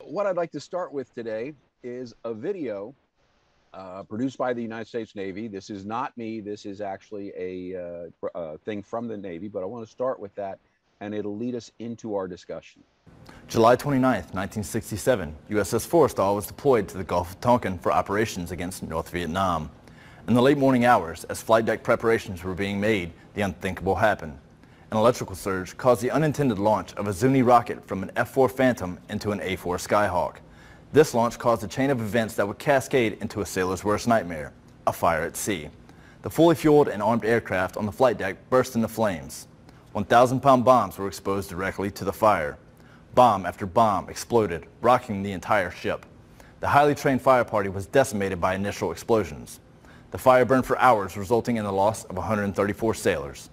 What I'd like to start with today is a video produced by the United States Navy. This is not me. This is actually a thing from the Navy, but I want to start with that, and it'll lead us into our discussion. July 29, 1967, USS Forrestal was deployed to the Gulf of Tonkin for operations against North Vietnam. In the late morning hours, as flight deck preparations were being made, the unthinkable happened. An electrical surge caused the unintended launch of a Zuni rocket from an F-4 Phantom into an A-4 Skyhawk. This launch caused a chain of events that would cascade into a sailor's worst nightmare, a fire at sea. The fully fueled and armed aircraft on the flight deck burst into flames. 1,000-pound bombs were exposed directly to the fire. Bomb after bomb exploded, rocking the entire ship. The highly trained fire party was decimated by initial explosions. The fire burned for hours, resulting in the loss of 134 sailors.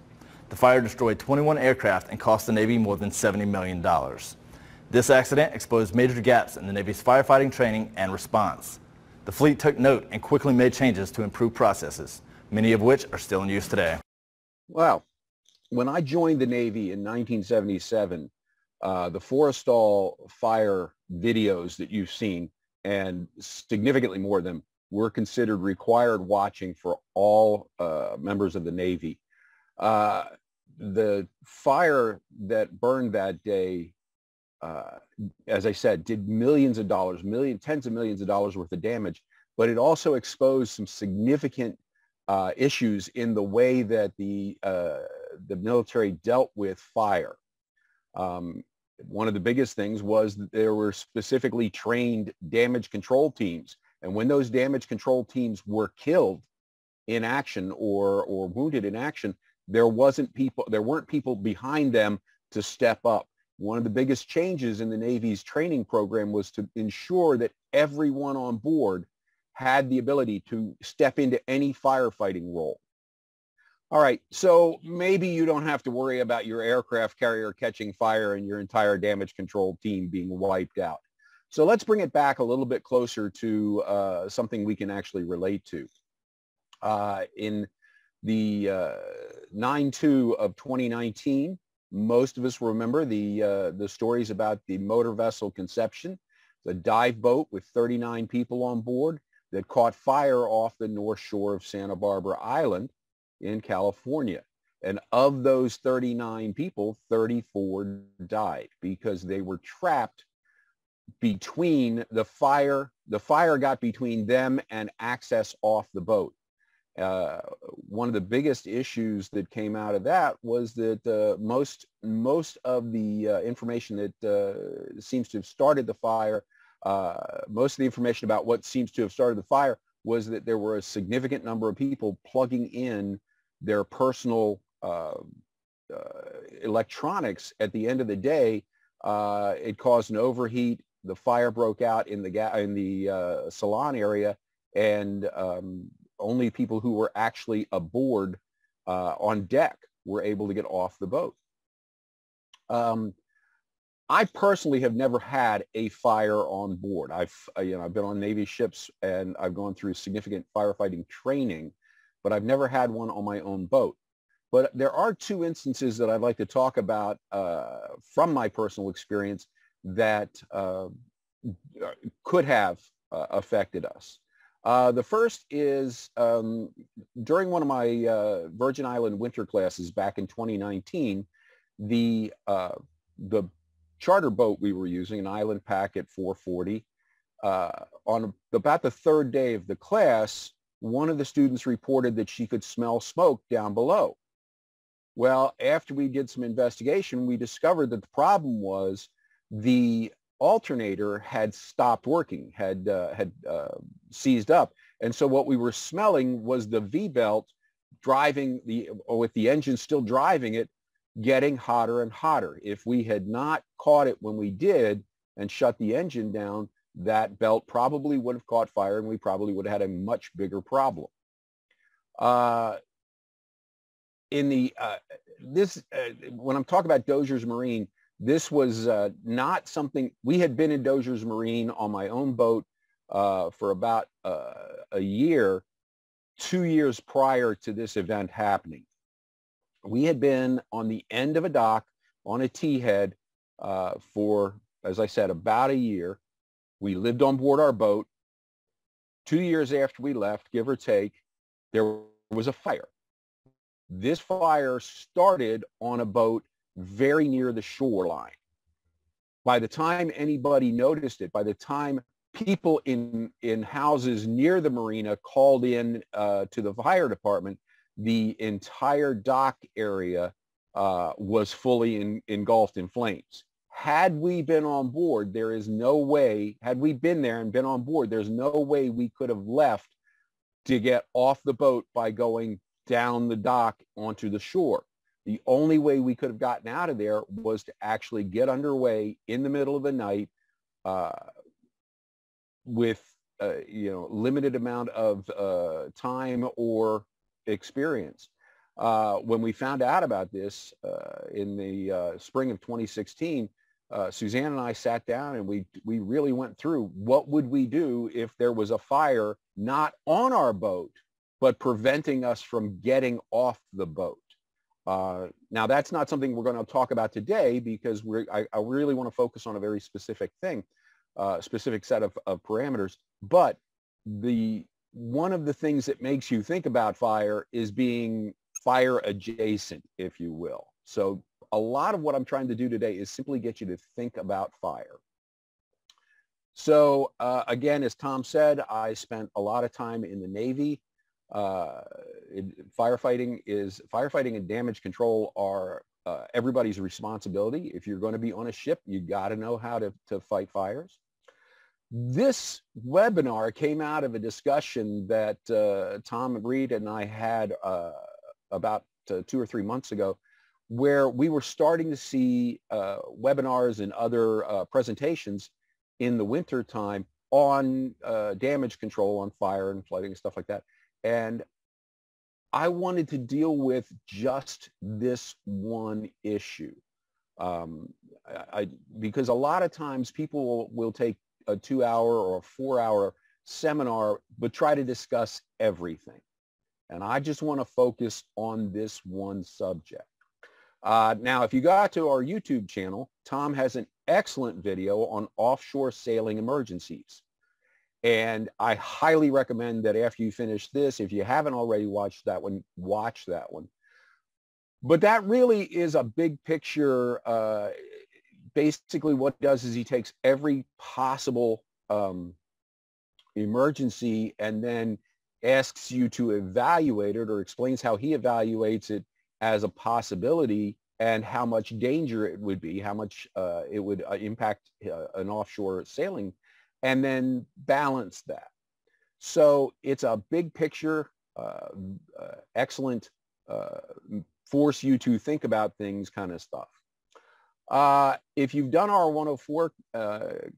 The fire destroyed 21 aircraft and cost the Navy more than $70 million. This accident exposed major gaps in the Navy's firefighting training and response. The fleet took note and quickly made changes to improve processes, many of which are still in use today. Well, when I joined the Navy in 1977, the Forrestal fire videos that you've seen, and significantly more of them, were considered required watching for all members of the Navy. The fire that burned that day, as I said, did millions of dollars, tens of millions of dollars worth of damage, but it also exposed some significant issues in the way that the military dealt with fire. One of the biggest things was that there were specifically trained damage control teams. And when those damage control teams were killed in action or wounded in action, there weren't people behind them to step up. One of the biggest changes in the Navy's training program was to ensure that everyone on board had the ability to step into any firefighting role. All right, so maybe you don't have to worry about your aircraft carrier catching fire and your entire damage control team being wiped out. So let's bring it back a little bit closer to something we can actually relate to. In the 9/2 of 2019, most of us remember the stories about the motor vessel Conception, the dive boat with 39 people on board that caught fire off the north shore of Santa Barbara Island in California. And of those 39 people, 34 died because they were trapped between the fire. The fire got between them and access off the boat. One of the biggest issues that came out of that was that most of the information that seems to have started the fire, most of the information about what seems to have started the fire was that there were a significant number of people plugging in their personal electronics. At the end of the day, it caused an overheat. The fire broke out in the salon area, and only people who were actually aboard on deck were able to get off the boat. I personally have never had a fire on board. I've been on Navy ships and I've gone through significant firefighting training, but I've never had one on my own boat. But there are two instances that I'd like to talk about from my personal experience that could have affected us. The first is during one of my Virgin Island winter classes back in 2019, the charter boat we were using, an Island Packet 440, on about the third day of the class, one of the students reported that she could smell smoke down below. Well, after we did some investigation, we discovered that the problem was the alternator had stopped working, had seized up. And so what we were smelling was the V-belt driving with the engine still driving it, getting hotter and hotter. If we had not caught it when we did and shut the engine down, that belt probably would have caught fire and we probably would have had a much bigger problem. When I'm talking about Dozier's Marine, this was not something, we had been in Dozier's Marine on my own boat for about a year, 2 years prior to this event happening. We had been on the end of a dock on a T-head for, as I said, about a year. We lived on board our boat. 2 years after we left, give or take, there was a fire. This fire started on a boat very near the shoreline. By the time anybody noticed it, by the time people in houses near the marina called in to the fire department, the entire dock area was fully engulfed in flames. Had we been on board, there is no way, had we been there and been on board, there's no way we could have left to get off the boat by going down the dock onto the shore. The only way we could have gotten out of there was to actually get underway in the middle of the night with limited amount of time or experience. When we found out about this in the spring of 2016, Suzanne and I sat down and we really went through what would we do if there was a fire not on our boat, but preventing us from getting off the boat. Now, that's not something we're going to talk about today because I really want to focus on a very specific thing, specific set of parameters. But one of the things that makes you think about fire is being fire adjacent, if you will. So a lot of what I'm trying to do today is simply get you to think about fire. So again, as Tom said, I spent a lot of time in the Navy. Firefighting and damage control are everybody's responsibility. If you're going to be on a ship, you got to know how to fight fires. This webinar came out of a discussion that Tom Reed and I had about 2 or 3 months ago, where we were starting to see webinars and other presentations in the winter time on damage control, on fire and flooding and stuff like that. And I wanted to deal with just this one issue because a lot of times people will take a 2-hour or a 4-hour seminar, but try to discuss everything. And I just want to focus on this one subject. Now, if you go to our YouTube channel, Tom has an excellent video on offshore sailing emergencies. And I highly recommend that after you finish this, if you haven't already watched that one, watch that one. But that really is a big picture. Basically, what it does is he takes every possible emergency and then asks you to evaluate it, or explains how he evaluates it as a possibility and how much danger it would be, how much it would impact an offshore sailing, and then balance that. So it's a big picture, excellent, force you to think about things kind of stuff. If you've done our 104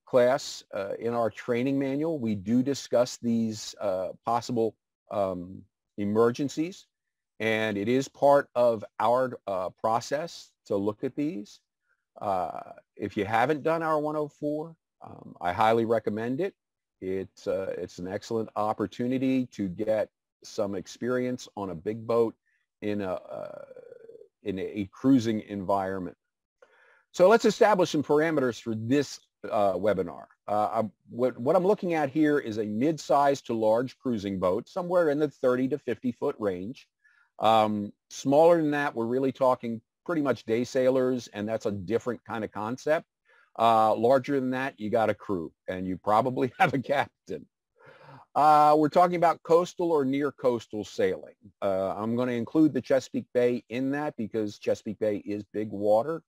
class in our training manual, we do discuss these possible emergencies, and it is part of our process to look at these. If you haven't done our 104, I highly recommend it. It's an excellent opportunity to get some experience on a big boat in a cruising environment. So let's establish some parameters for this webinar. What I'm looking at here is a mid-sized to large cruising boat, somewhere in the 30 to 50 foot range. Smaller than that, we're really talking pretty much day sailors, and that's a different kind of concept. Larger than that, you got a crew, and you probably have a captain. We're talking about coastal or near coastal sailing. I'm going to include the Chesapeake Bay in that because Chesapeake Bay is big water.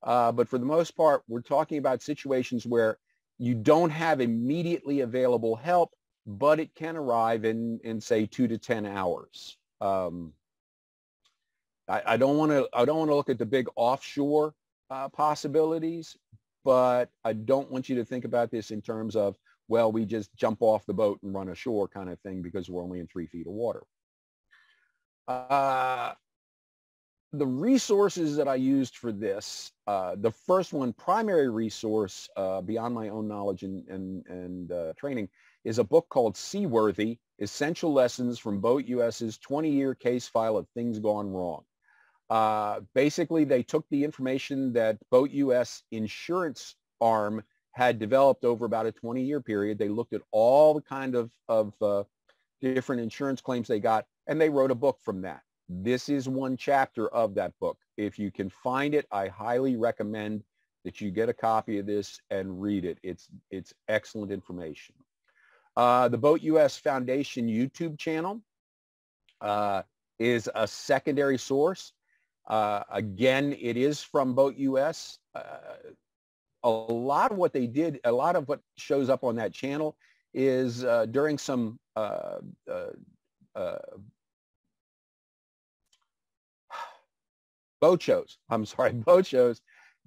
But for the most part, we're talking about situations where you don't have immediately available help, but it can arrive in say 2 to 10 hours. I don't want to look at the big offshore possibilities, but I don't want you to think about this in terms of, well, we just jump off the boat and run ashore kind of thing because we're only in 3 feet of water. The resources that I used for this, the first one, primary resource beyond my own knowledge and training, is a book called Seaworthy: Essential Lessons from Boat US's 20-Year Case File of Things Gone Wrong. Basically, they took the information that Boat US insurance arm had developed over about a 20-year period. They looked at all the kind of different insurance claims they got, and they wrote a book from that. This is one chapter of that book. If you can find it, I highly recommend that you get a copy of this and read it. It's excellent information. The Boat US Foundation YouTube channel is a secondary source. Again, it is from Boat US. A lot of what they did, a lot of what shows up on that channel is during some boat shows. I'm sorry, boat shows.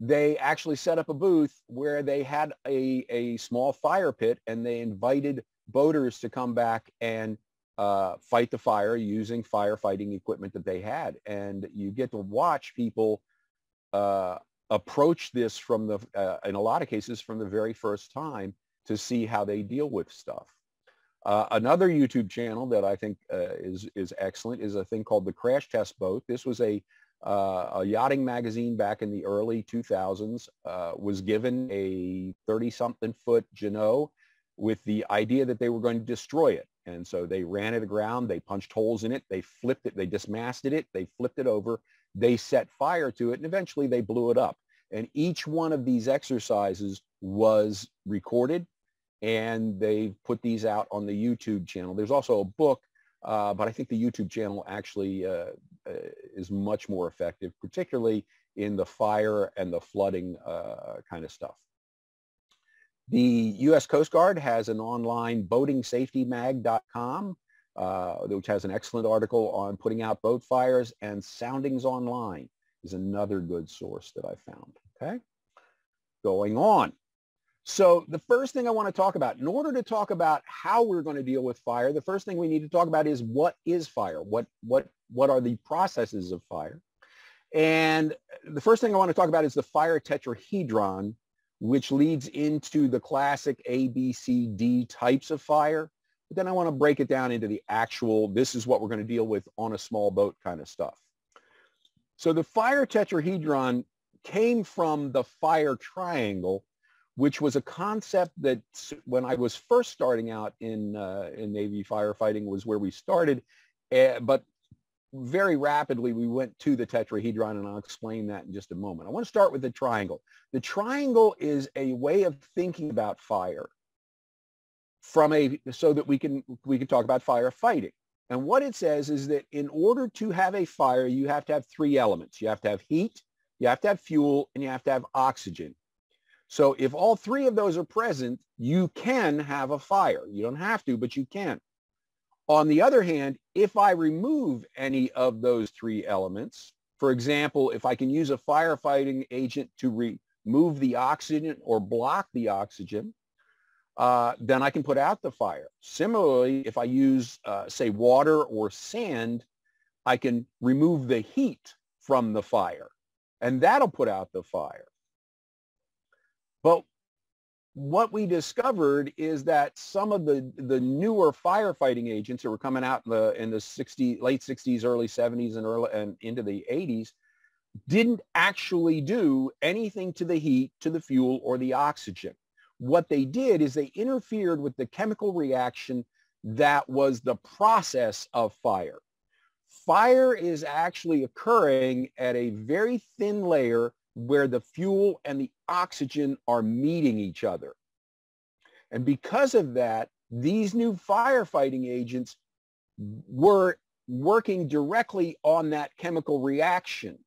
They actually set up a booth where they had a small fire pit, and they invited boaters to come back and fight the fire using firefighting equipment that they had. And you get to watch people approach this from in a lot of cases, from the very first time to see how they deal with stuff. Another YouTube channel that I think is excellent is a thing called the Crash Test Boat. This was a yachting magazine back in the early 2000s, was given a 30-something foot Jeanneau with the idea that they were going to destroy it. And so they ran it aground, they punched holes in it, they flipped it, they dismasted it, they flipped it over, they set fire to it, and eventually they blew it up. And each one of these exercises was recorded, and they put these out on the YouTube channel. There's also a book, but I think the YouTube channel actually is much more effective, particularly in the fire and the flooding kind of stuff. The U.S. Coast Guard has an online boatingsafetymag.com, which has an excellent article on putting out boat fires, and Soundings Online is another good source that I found. Okay, going on. So the first thing I want to talk about, in order to talk about how we're going to deal with fire, the first thing we need to talk about is what is fire? What are the processes of fire? And the first thing I want to talk about is the fire tetrahedron, which leads into the classic A, B, C, D types of fire. But then I want to break it down into the actual, this is what we're going to deal with on a small boat kind of stuff. So the fire tetrahedron came from the fire triangle, which was a concept that when I was first starting out in Navy firefighting was where we started. But very rapidly, we went to the tetrahedron, and I'll explain that in just a moment. I want to start with the triangle. The triangle is a way of thinking about fire so that we can talk about firefighting. And what it says is that in order to have a fire, you have to have three elements. You have to have heat, you have to have fuel, and you have to have oxygen. So if all three of those are present, you can have a fire. You don't have to, but you can. On the other hand, if I remove any of those three elements, for example, if I can use a firefighting agent to remove the oxygen or block the oxygen, then I can put out the fire. Similarly, if I use, say, water or sand, I can remove the heat from the fire, and that'll put out the fire. But what we discovered is that some of the newer firefighting agents that were coming out in the late 60s, early 70s, and into the 80s didn't actually do anything to the heat, to the fuel, or the oxygen. What they did is they interfered with the chemical reaction that was the process of fire. Fire is actually occurring at a very thin layer where the fuel and the oxygen are meeting each other. And because of that, these new firefighting agents were working directly on that chemical reaction,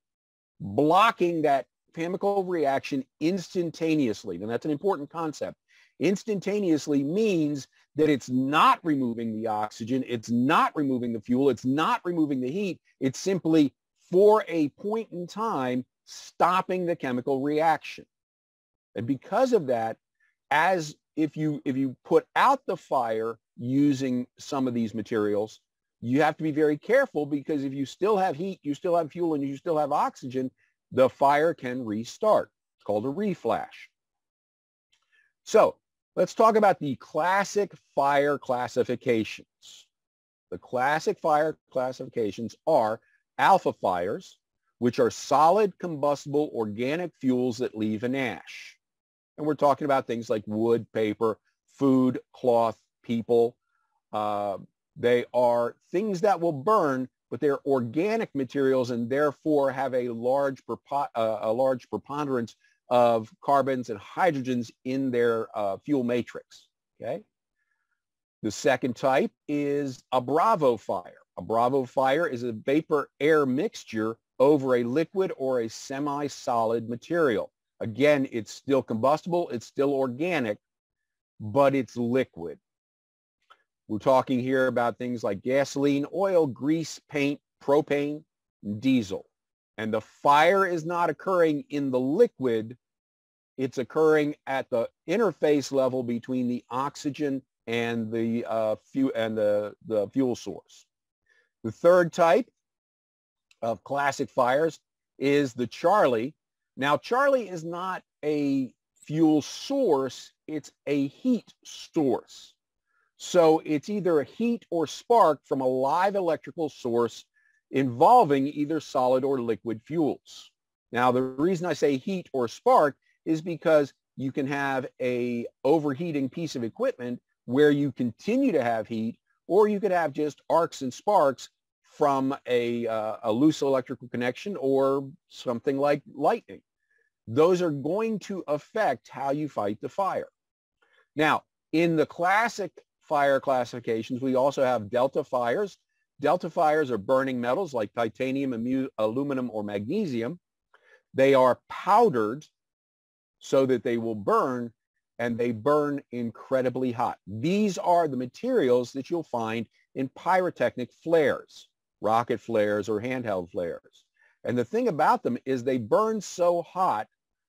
blocking that chemical reaction instantaneously. And that's an important concept. Instantaneously means that it's not removing the oxygen, it's not removing the fuel, it's not removing the heat. It's simply, for a point in time, stopping the chemical reaction. And because of that, as if you put out the fire using some of these materials, you have to be very careful, because if you still have heat, you still have fuel, and you still have oxygen, the fire can restart. It's called a reflash. So let's talk about the classic fire classifications. The classic fire classifications are alpha fires, which are solid combustible organic fuels that leave an ash. And we're talking about things like wood, paper, food, cloth, people. They are things that will burn, but they're organic materials and therefore have a large preponderance of carbons and hydrogens in their fuel matrix. Okay. The second type is a Bravo fire. A Bravo fire is a vapor-air mixture over a liquid or a semi-solid material. Again, it's still combustible, it's still organic, but it's liquid. We're talking here about things like gasoline, oil, grease, paint, propane, diesel. And the fire is not occurring in the liquid, it's occurring at the interface level between the oxygen and the fuel source. The third type of classic fires is the Charlie. Now, Charlie is not a fuel source, it's a heat source. So it's either a heat or spark from a live electrical source involving either solid or liquid fuels. Now, the reason I say heat or spark is because you can have a overheating piece of equipment where you continue to have heat, or you could have just arcs and sparks from a loose electrical connection or something like lightning. Those are going to affect how you fight the fire. Now, in the classic fire classifications, we also have delta fires. Delta fires are burning metals like titanium, aluminum, or magnesium. They are powdered so that they will burn, and they burn incredibly hot. These are the materials that you'll find in pyrotechnic flares, rocket flares, or handheld flares. And the thing about them is they burn so hot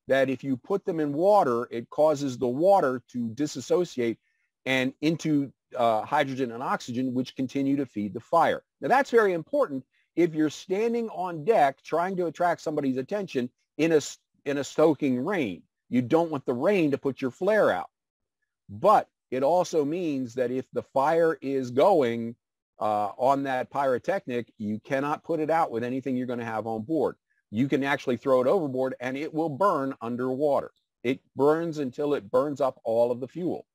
that if you put them in water, it causes the water to disassociate and into hydrogen and oxygen, which continue to feed the fire. Now, that's very important if you're standing on deck trying to attract somebody's attention in a stoking rain. You don't want the rain to put your flare out. But it also means that if the fire is going on that pyrotechnic, you cannot put it out with anything you're going to have on board. You can actually throw it overboard and it will burn underwater. It burns until it burns up all of the fuel.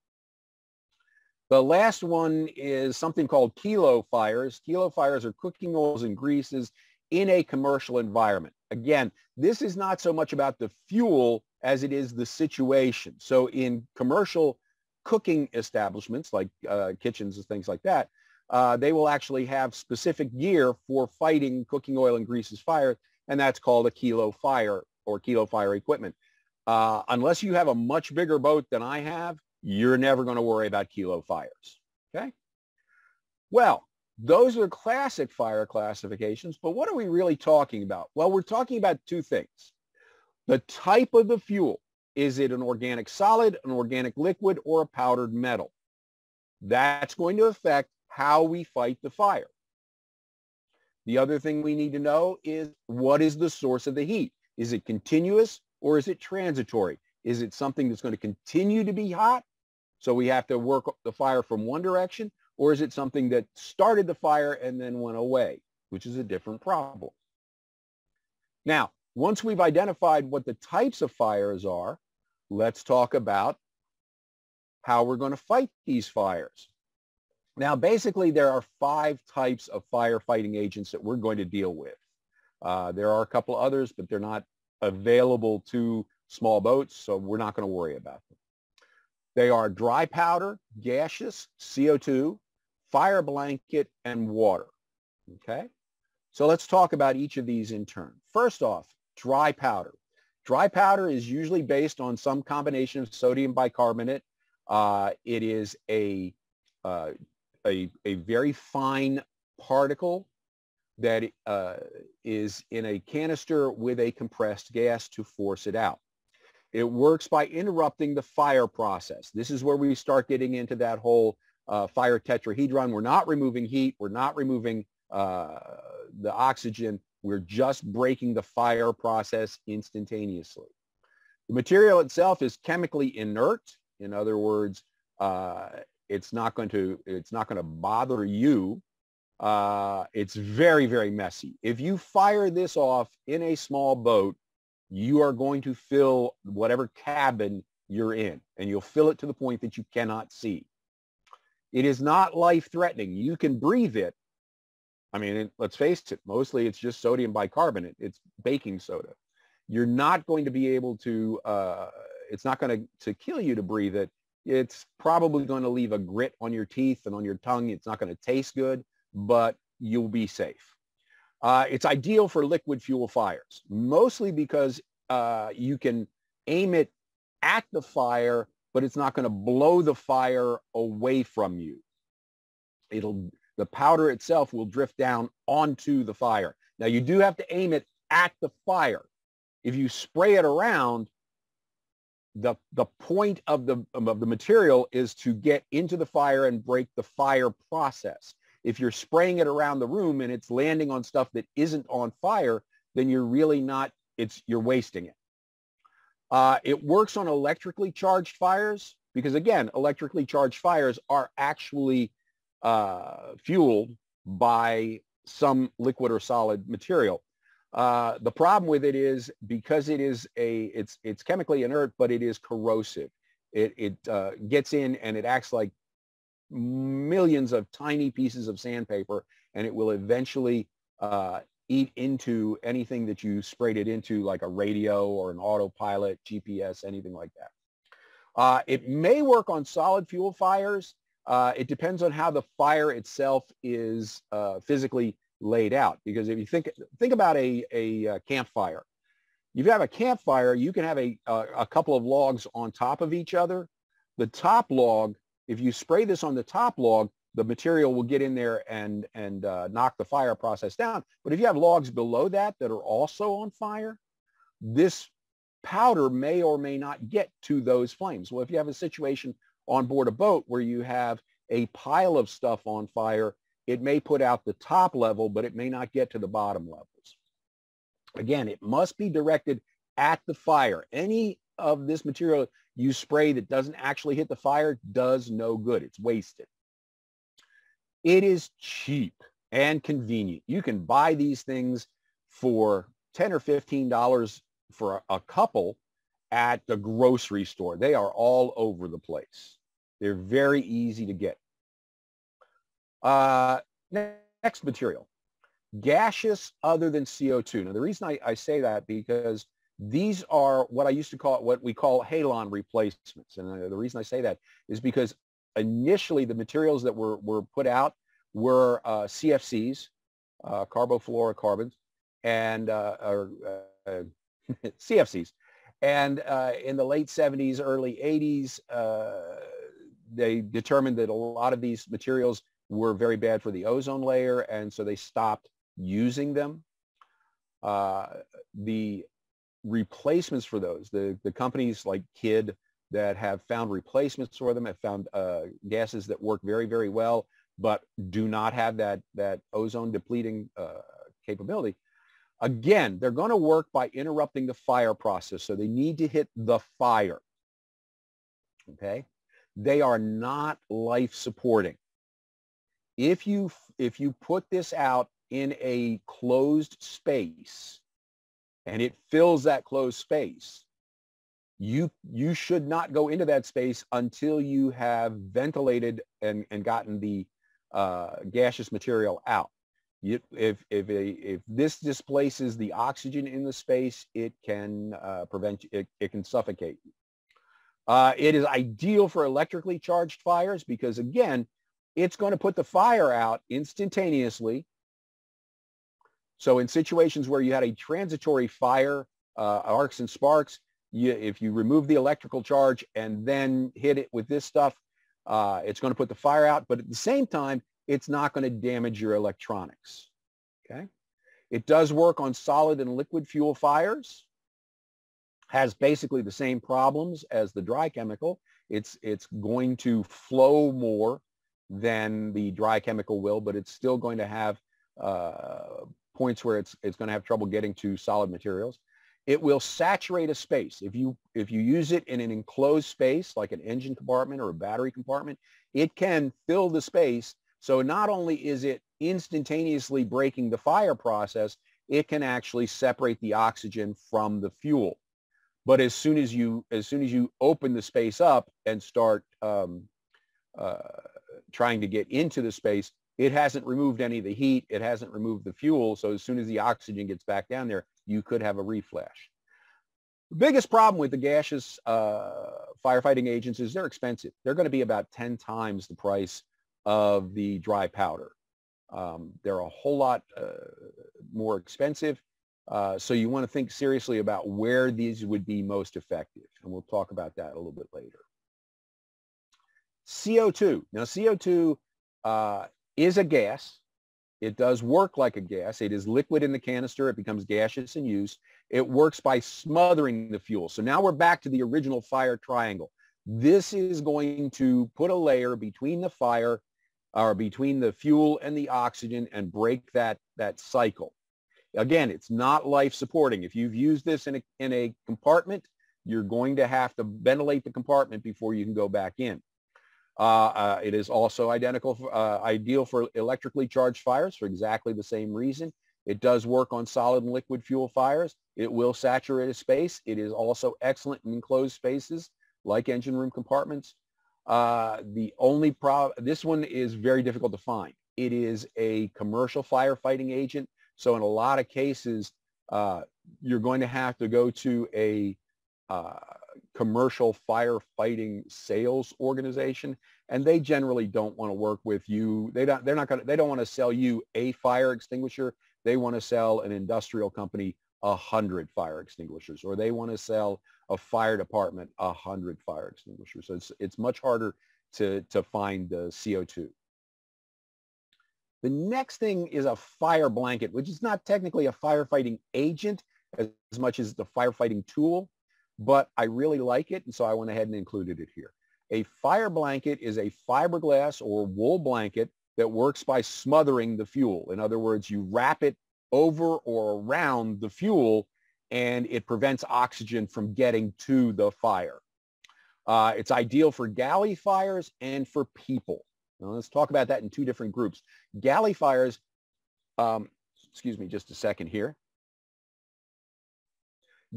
The last one is something called kilo fires. Kilo fires are cooking oils and greases in a commercial environment. Again, this is not so much about the fuel as it is the situation. So in commercial cooking establishments like kitchens and things like that, they will actually have specific gear for fighting cooking oil and greases fire, and that's called a kilo fire or kilo fire equipment. Unless you have a much bigger boat than I have, you're never going to worry about kilo fires. Okay? Well, those are classic fire classifications, but what are we really talking about? Well, we're talking about two things. The type of the fuel. Is it an organic solid, an organic liquid, or a powdered metal? That's going to affect how we fight the fire. The other thing we need to know is, what is the source of the heat? Is it continuous or is it transitory? Is it something that's going to continue to be hot, so we have to work the fire from one direction, or is it something that started the fire and then went away, which is a different problem? Now, once we've identified what the types of fires are, let's talk about how we're going to fight these fires. Now, basically, there are 5 types of firefighting agents that we're going to deal with. There are a couple others, but they're not available to small boats, so we're not going to worry about them. They are dry powder, gaseous, CO2, fire blanket, and water. Okay? So let's talk about each of these in turn. First off, dry powder. Dry powder is usually based on some combination of sodium bicarbonate. It is a very fine particle that is in a canister with a compressed gas to force it out. It works by interrupting the fire process. This is where we start getting into that whole fire tetrahedron. We're not removing heat. We're not removing the oxygen. We're just breaking the fire process instantaneously. The material itself is chemically inert. In other words, it's not going to bother you. It's very, very messy. If you fire this off in a small boat, you are going to fill whatever cabin you're in, and you'll fill it to the point that you cannot see. It is not life-threatening. You can breathe it. I mean, let's face it, mostly it's just sodium bicarbonate. It's baking soda. You're not going to be able to, it's not going to kill you to breathe it. It's probably going to leave a grit on your teeth and on your tongue. It's not going to taste good, but you'll be safe. It's ideal for liquid fuel fires, mostly because you can aim it at the fire, but it's not going to blow the fire away from you. The powder itself will drift down onto the fire. Now, you do have to aim it at the fire. If you spray it around, the point of the material is to get into the fire and break the fire process. If you're spraying it around the room and it's landing on stuff that isn't on fire, then you're really not, you're wasting it. It works on electrically charged fires because, again, electrically charged fires are actually fueled by some liquid or solid material. The problem with it is because it is it's chemically inert, but it is corrosive. It gets in and it acts like millions of tiny pieces of sandpaper, and it will eventually eat into anything that you sprayed it into, like a radio or an autopilot, GPS, anything like that. It may work on solid fuel fires. It depends on how the fire itself is physically laid out. Because if you think about a campfire, if you have a campfire, you can have a couple of logs on top of each other. The top log, if you spray this on the top log, the material will get in there and knock the fire process down. But if you have logs below that are also on fire, this powder may or may not get to those flames. Well, if you have a situation on board a boat where you have a pile of stuff on fire, it may put out the top level, but it may not get to the bottom levels. Again, it must be directed at the fire. Any of this material you spray that doesn't actually hit the fire does no good. It's wasted. It is cheap and convenient. You can buy these things for $10 or $15 for a couple at the grocery store. They are all over the place. They're very easy to get. Next material, gaseous other than CO2. Now, the reason I say that because these are what I used to call, what we call halon replacements. And the reason I say that is because initially the materials that were put out were CFCs, carbofluorocarbons, and CFCs. And in the late 70s, early 80s, they determined that a lot of these materials were very bad for the ozone layer, and so they stopped using them. The replacements for those, the companies like Kidd that have found replacements for them have found gases that work very, very well, but do not have that ozone depleting capability. Again, they're going to work by interrupting the fire process, so they need to hit the fire. Okay? They are not life-supporting. If you put this out in a closed space and it fills that closed space, you should not go into that space until you have ventilated and gotten the gaseous material out. If this displaces the oxygen in the space, it can it can suffocate you. It is ideal for electrically charged fires because, again, it's going to put the fire out instantaneously. So in situations where you had a transitory fire, arcs and sparks, if you remove the electrical charge and then hit it with this stuff, it's going to put the fire out. But at the same time, it's not going to damage your electronics. Okay? It does work on solid and liquid fuel fires. Has basically the same problems as the dry chemical. It's going to flow more than the dry chemical will, but it's still going to have points where it's going to have trouble getting to solid materials. It will saturate a space. If you use it in an enclosed space, like an engine compartment or a battery compartment, it can fill the space. So not only is it instantaneously breaking the fire process, it can actually separate the oxygen from the fuel. But as soon as you open the space up and start trying to get into the space, it hasn't removed any of the heat. It hasn't removed the fuel. So as soon as the oxygen gets back down there, you could have a reflash. The biggest problem with the gaseous firefighting agents is they're expensive. They're going to be about 10 times the price of the dry powder. They're a whole lot more expensive. So you want to think seriously about where these would be most effective. And we'll talk about that a little bit later. CO2. Now, CO2 is a gas. It does work like a gas. It is liquid in the canister. It becomes gaseous in use. It works by smothering the fuel. So now we're back to the original fire triangle. This is going to put a layer between the fire or between the fuel and the oxygen and break that cycle. Again, it's not life supporting. If you've used this in a compartment, you're going to have to ventilate the compartment before you can go back in. It is also ideal for electrically charged fires for exactly the same reason. It does work on solid and liquid fuel fires. It will saturate a space. It is also excellent in enclosed spaces like engine room compartments. The only problem, this one is very difficult to find. It is a commercial firefighting agent. So in a lot of cases, you're going to have to go to a commercial firefighting sales organization, and they generally don't want to work with you. They don't want to sell you a fire extinguisher. They want to sell an industrial company 100 fire extinguishers, or they want to sell a fire department 100 fire extinguishers. So it's much harder to find the CO2. The next thing is a fire blanket, which is not technically a firefighting agent as much as the firefighting tool, but I really like it, and so I went ahead and included it here. A fire blanket is a fiberglass or wool blanket that works by smothering the fuel. In other words, you wrap it over or around the fuel, and it prevents oxygen from getting to the fire. It's ideal for galley fires and for people. Now, let's talk about that in two different groups. Galley fires, excuse me just a second here.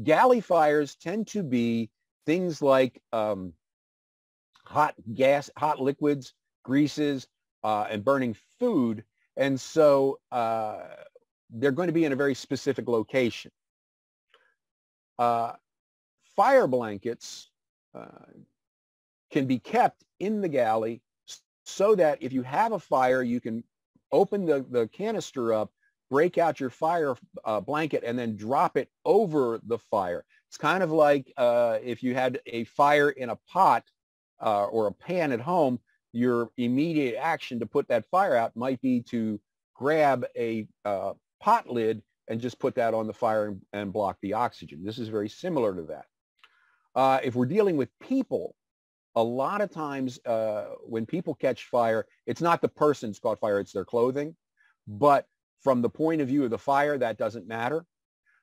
Galley fires tend to be things like hot liquids, greases, and burning food. And so they're going to be in a very specific location. Fire blankets can be kept in the galley so that if you have a fire, you can open the canister up, break out your fire blanket, and then drop it over the fire. It's kind of like if you had a fire in a pot or a pan at home, your immediate action to put that fire out might be to grab a pot lid and just put that on the fire and block the oxygen. This is very similar to that. If we're dealing with people, a lot of times when people catch fire, it's not the person's caught fire, it's their clothing. But from the point of view of the fire, that doesn't matter.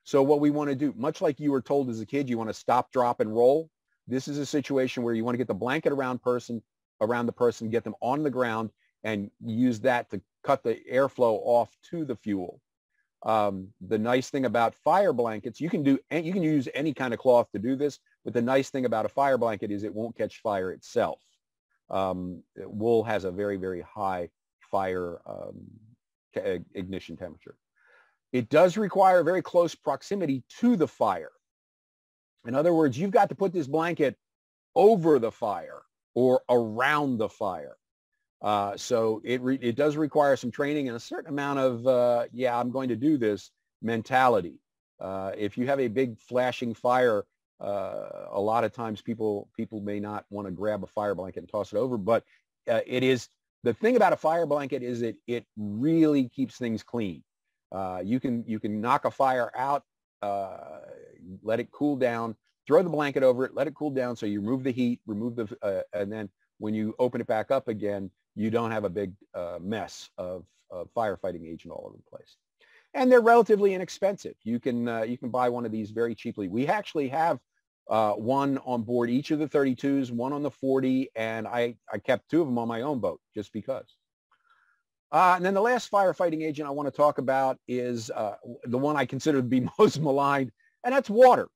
So what we want to do, much like you were told as a kid, you want to stop, drop, and roll. This is a situation where you want to get the blanket around the person, get them on the ground, and use that to cut the airflow off to the fuel. The nice thing about fire blankets, you can use any kind of cloth to do this, but the nice thing about a fire blanket is it won't catch fire itself. Wool has a very, very high fire ignition temperature. It does require very close proximity to the fire. In other words, you've got to put this blanket over the fire or around the fire. So it does require some training and a certain amount of, yeah, I'm going to do this mentality. If you have a big flashing fire, a lot of times people may not want to grab a fire blanket and toss it over, but the thing about a fire blanket is it really keeps things clean. You can knock a fire out, let it cool down, throw the blanket over it, let it cool down so you remove the heat, and then when you open it back up again, you don't have a big mess of firefighting agent all over the place. And they're relatively inexpensive. You can buy one of these very cheaply. We actually have one on board each of the 32s, one on the 40, and I kept two of them on my own boat just because. And then the last firefighting agent I want to talk about is the one I consider to be most maligned, and that's water.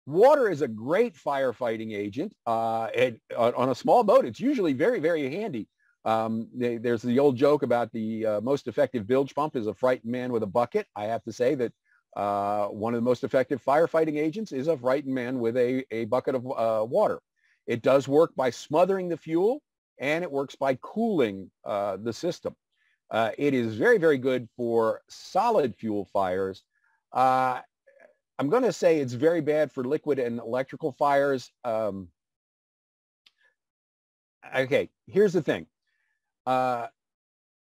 Water is a great firefighting agent. On a small boat, it's usually very, very handy. There's the old joke about the most effective bilge pump is a frightened man with a bucket. I have to say that one of the most effective firefighting agents is a frightened man with a bucket of water. It does work by smothering the fuel, and it works by cooling the system. It is very, very good for solid fuel fires. I'm going to say it's very bad for liquid and electrical fires. Okay, here's the thing.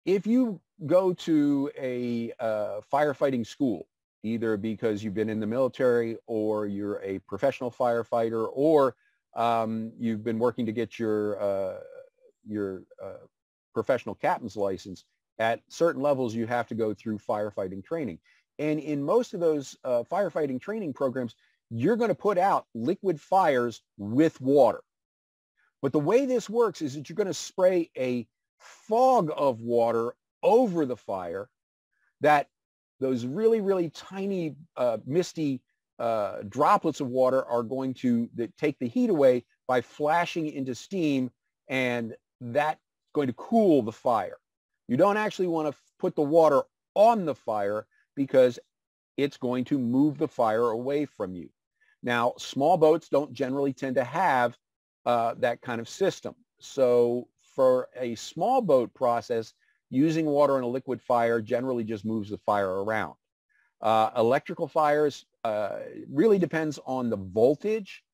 If you go to a firefighting school, either because you've been in the military or you're a professional firefighter, or you've been working to get your professional captain's license, at certain levels you have to go through firefighting training. And in most of those firefighting training programs, you're going to put out liquid fires with water. But the way this works is that you're going to spray a fog of water over the fire, that those really, really tiny, misty droplets of water are going to take the heat away by flashing into steam, and that's going to cool the fire. You don't actually want to put the water on the fire because it's going to move the fire away from you. Now, small boats don't generally tend to have that kind of system. So for a small boat process, using water in a liquid fire generally just moves the fire around. Electrical fires really depends on the voltage,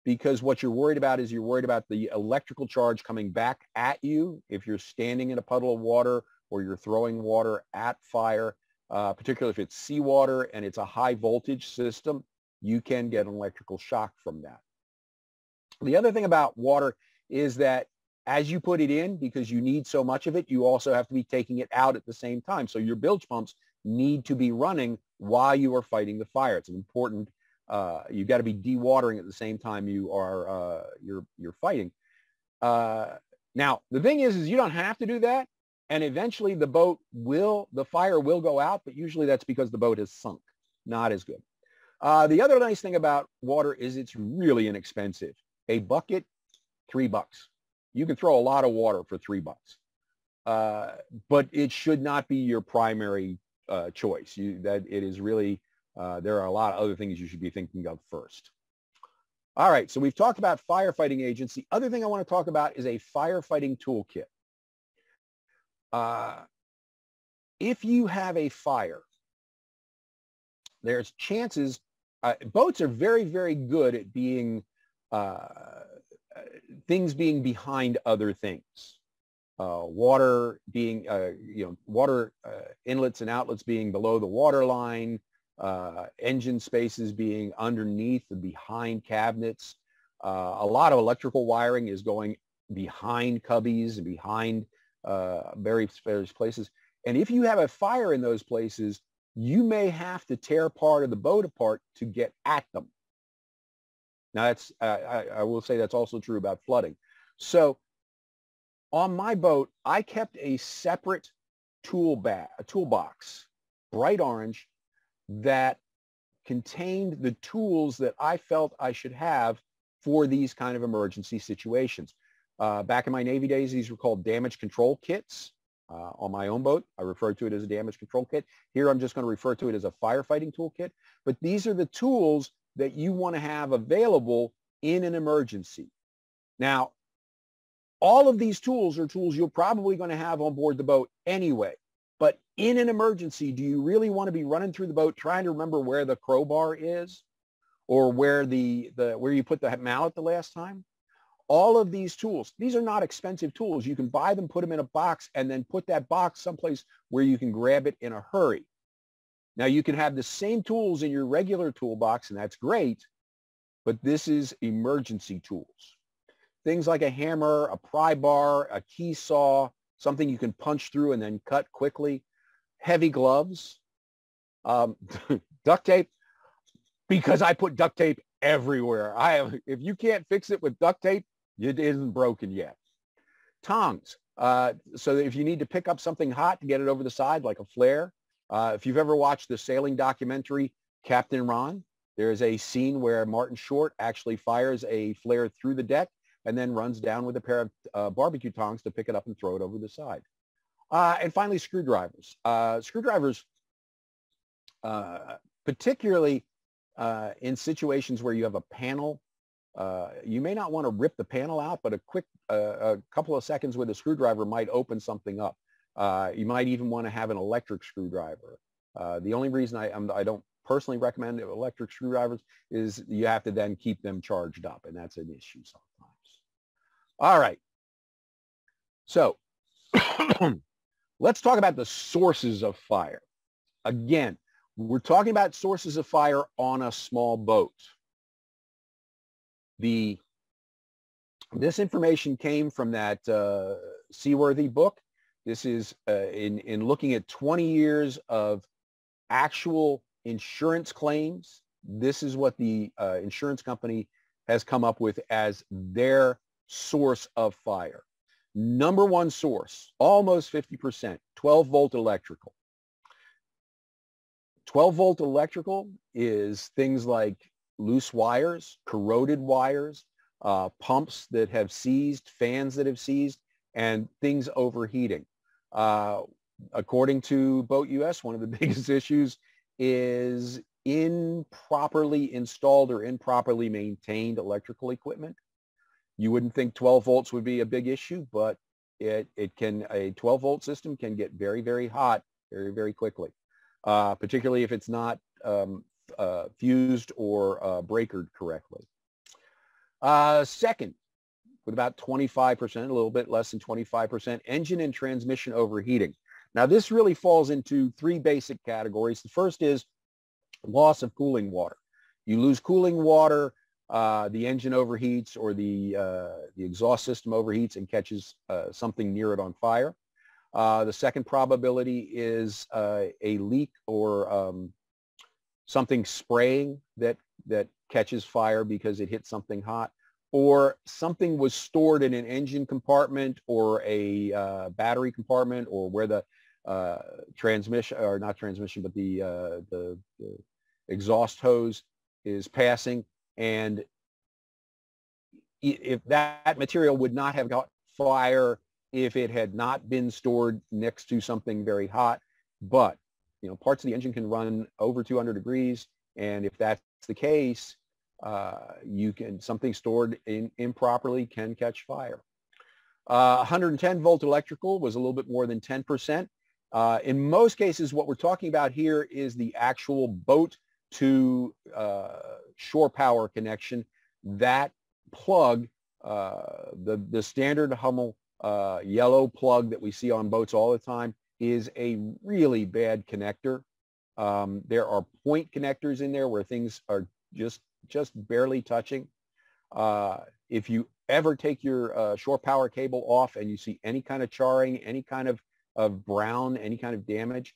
because what you're worried about is you're worried about the electrical charge coming back at you if you're standing in a puddle of water or you're throwing water at fire. Particularly if it's seawater and it's a high voltage system, you can get an electrical shock from that. The other thing about water is that as you put it in, because you need so much of it, you also have to be taking it out at the same time. So your bilge pumps need to be running while you are fighting the fire. It's important. You've got to be dewatering at the same time you are you're fighting. Now the thing is you don't have to do that. And eventually the fire will go out, but usually that's because the boat has sunk. Not as good. The other nice thing about water is it's really inexpensive. A bucket, $3. You can throw a lot of water for $3. But it should not be your primary choice. It is really, there are a lot of other things you should be thinking of first. All right, so we've talked about firefighting agents. The other thing I want to talk about is a firefighting toolkit. If you have a fire, there's chances, boats are very, very good at being, things being behind other things. Water being, water inlets and outlets being below the water line, engine spaces being underneath and behind cabinets. A lot of electrical wiring is going behind cubbies and behind various places. And if you have a fire in those places, you may have to tear part of the boat apart to get at them. Now that's, I will say that's also true about flooding. So on my boat, I kept a separate toolbox, bright orange, that contained the tools that I felt I should have for these kind of emergency situations. Back in my Navy days, these were called damage control kits. On my own boat, I referred to it as a damage control kit. Here, I'm just going to refer to it as a firefighting toolkit. But these are the tools that you want to have available in an emergency. Now, all of these tools are tools you're probably going to have on board the boat anyway. But in an emergency, do you really want to be running through the boat trying to remember where the crowbar is, or where where you put the mallet the last time? All of these tools, these are not expensive tools. You can buy them, put them in a box, and then put that box someplace where you can grab it in a hurry. Now, you can have the same tools in your regular toolbox, and that's great, but this is emergency tools. Things like a hammer, a pry bar, a key saw, something you can punch through and then cut quickly, heavy gloves, duct tape, because I put duct tape everywhere. If you can't fix it with duct tape, it isn't broken yet. Tongs, so that if you need to pick up something hot to get it over the side, like a flare. If you've ever watched the sailing documentary, Captain Ron, There is a scene where Martin Short actually fires a flare through the deck and then runs down with a pair of barbecue tongs to pick it up and throw it over the side. And finally, screwdrivers. Screwdrivers, particularly in situations where you have a panel, you may not want to rip the panel out, but a couple of seconds with a screwdriver might open something up. You might even want to have an electric screwdriver. The only reason I don't personally recommend electric screwdrivers is you have to then keep them charged up, and that's an issue sometimes. All right. So let's talk about the sources of fire. Again, we're talking about sources of fire on a small boat. This information came from that Seaworthy book. This is in looking at 20 years of actual insurance claims. This is what the insurance company has come up with as their source of fire. Number one source, almost 50%, 12-volt electrical. 12-volt electrical is things like loose wires, corroded wires, pumps that have seized, fans that have seized, and things overheating. According to Boat US, one of the biggest issues is improperly installed or improperly maintained electrical equipment. You wouldn't think 12 volts would be a big issue, but a 12-volt system can get very, very hot very, very quickly, particularly if it's not fused or breakered correctly. Second, with about 25%, a little bit less than 25%, engine and transmission overheating. Now, this really falls into three basic categories. The first is loss of cooling water. You lose cooling water, the engine overheats or the exhaust system overheats and catches something near it on fire. The second probability is a leak or something spraying that catches fire because it hit something hot, or something was stored in an engine compartment or a battery compartment, or where the transmission, or not transmission, but the exhaust hose is passing, and if that material would not have got fire if it had not been stored next to something very hot. But parts of the engine can run over 200 degrees, and if that's the case, something stored improperly can catch fire. 110-volt electrical was a little bit more than 10%. In most cases, what we're talking about here is the actual boat to shore power connection. That plug, the standard Hummel yellow plug that we see on boats all the time, is a really bad connector. There are point connectors in there where things are just barely touching. If you ever take your shore power cable off and you see any kind of charring, any kind of brown, any kind of damage,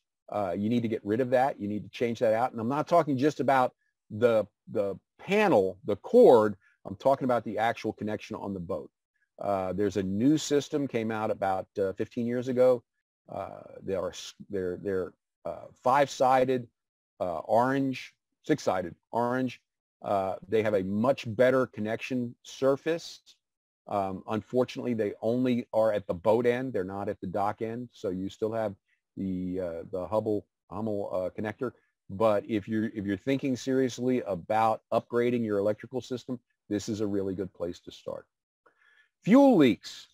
you need to get rid of that. You need to change that out. And I'm not talking just about the panel, the cord. I'm talking about the actual connection on the boat. There's a new system came out about 15 years ago. They're five-sided orange, six-sided orange. They have a much better connection surface. Unfortunately, they only are at the boat end. They're not at the dock end. So you still have the Hummel connector. But if you're thinking seriously about upgrading your electrical system, this is a really good place to start. Fuel leaks.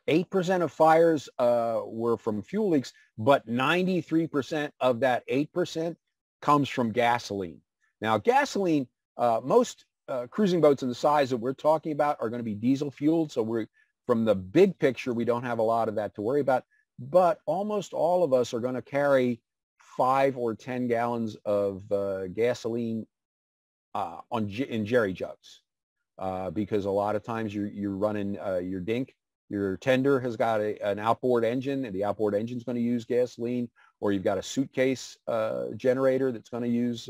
8% of fires were from fuel leaks, but 93% of that 8% comes from gasoline. Now, gasoline, most cruising boats of the size that we're talking about are going to be diesel fueled. So from the big picture, we don't have a lot of that to worry about. But almost all of us are going to carry 5 or 10 gallons of gasoline in jerry jugs, because a lot of times you're running your dink. Your tender has got an outboard engine, and the outboard engine is going to use gasoline, or you've got a suitcase generator that's going to use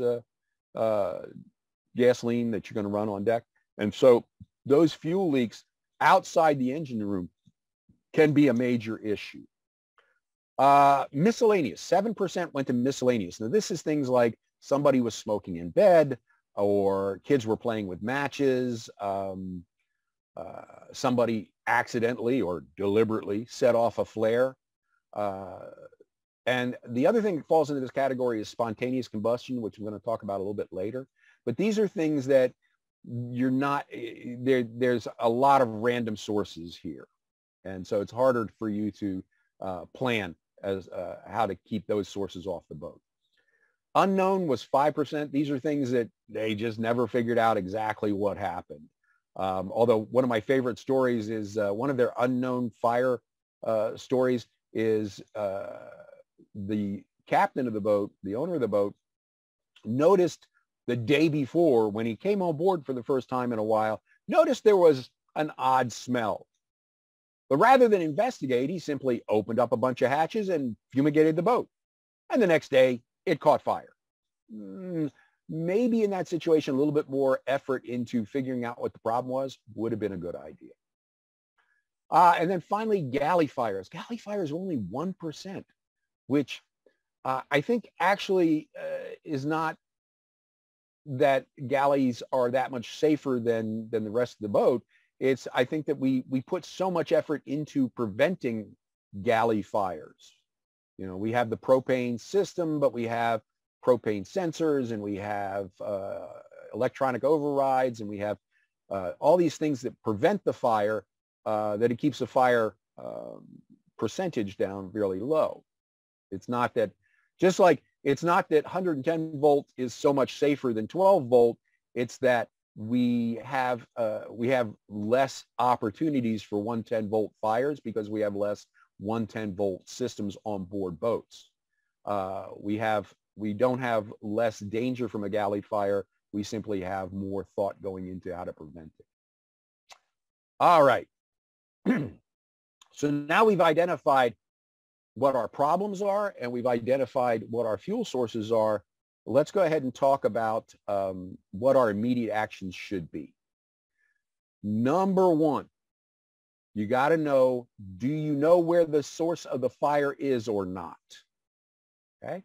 gasoline that you're going to run on deck. And so those fuel leaks outside the engine room can be a major issue. Miscellaneous, 7% went to miscellaneous. Now, this is things like somebody was smoking in bed, or kids were playing with matches. Somebody accidentally or deliberately set off a flare. And the other thing that falls into this category is spontaneous combustion, which I'm going to talk about a little bit later. But these are things that you're not, there's a lot of random sources here. And so it's harder for you to plan as how to keep those sources off the boat. Unknown was 5%. These are things that they just never figured out exactly what happened. Although one of my favorite stories is one of their unknown fire stories is the captain of the boat, the owner of the boat, noticed the day before when he came on board for the first time in a while, noticed there was an odd smell. But rather than investigate, he simply opened up a bunch of hatches and fumigated the boat. And the next day, it caught fire. Maybe in that situation, a little bit more effort into figuring out what the problem was would have been a good idea. And then finally, galley fires. Galley fires are only 1%, which I think actually is not that galleys are that much safer than the rest of the boat. It's, I think that we put so much effort into preventing galley fires. You know, we have the propane system, but we have propane sensors, and we have electronic overrides, and we have all these things that prevent the fire, that it keeps the fire percentage down really low. It's not that, just like it's not that 110 volt is so much safer than 12 volt, it's that we have less opportunities for 110 volt fires because we have less 110 volt systems on board boats. We don't have less danger from a galley fire. We simply have more thought going into how to prevent it. All right. So now we've identified what our problems are, and we've identified what our fuel sources are. Let's go ahead and talk about what our immediate actions should be. Number one, you got to know, do you know where the source of the fire is or not? Okay.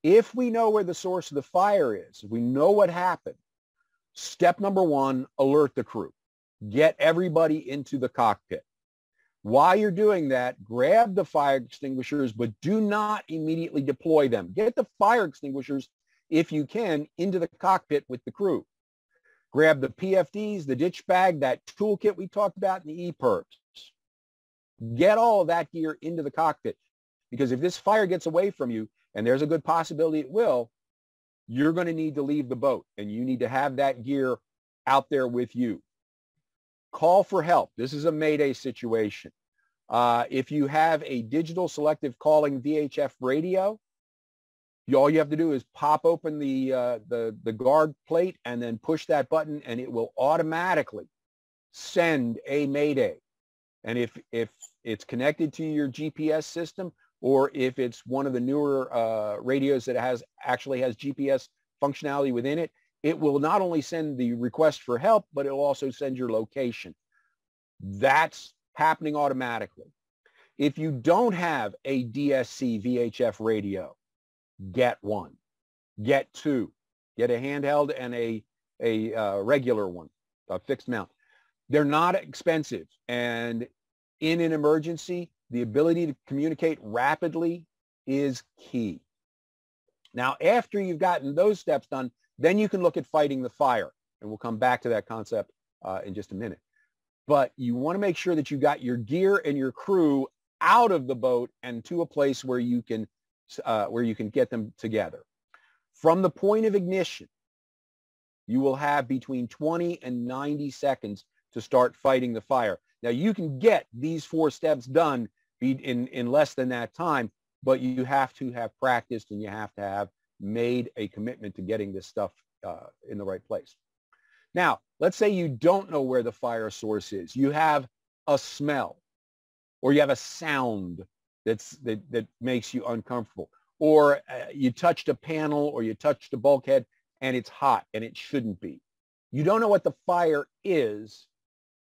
If we know where the source of the fire is, we know what happened, step number one, alert the crew. Get everybody into the cockpit. While you're doing that, grab the fire extinguishers, but do not immediately deploy them. Get the fire extinguishers, if you can, into the cockpit with the crew. Grab the PFDs, the ditch bag, that toolkit we talked about, and the EPIRBs. Get all of that gear into the cockpit, because if this fire gets away from you, and there's a good possibility it will, you're going to need to leave the boat, and you need to have that gear out there with you. Call for help. This is a Mayday situation. If you have a digital selective calling VHF radio, all you have to do is pop open the guard plate and then push that button, and it will automatically send a Mayday. And if it's connected to your GPS system, or if it's one of the newer radios that actually has GPS functionality within it, it will not only send the request for help, but it will also send your location. That's happening automatically. If you don't have a DSC VHF radio, get one. Get two. Get a handheld and a regular one, a fixed mount. They're not expensive. And in an emergency, the ability to communicate rapidly is key. Now, after you've gotten those steps done, then you can look at fighting the fire. And we'll come back to that concept in just a minute. But you want to make sure that you got your gear and your crew out of the boat and to a place where you can get them together. From the point of ignition, you will have between 20 and 90 seconds to start fighting the fire. Now, you can get these 4 steps done in less than that time, but you have to have practiced, and you have to have made a commitment to getting this stuff in the right place. Now, let's say you don't know where the fire source is. You have a smell, or you have a sound that makes you uncomfortable, or you touched a panel or you touched a bulkhead and it's hot and it shouldn't be. You don't know what the fire is,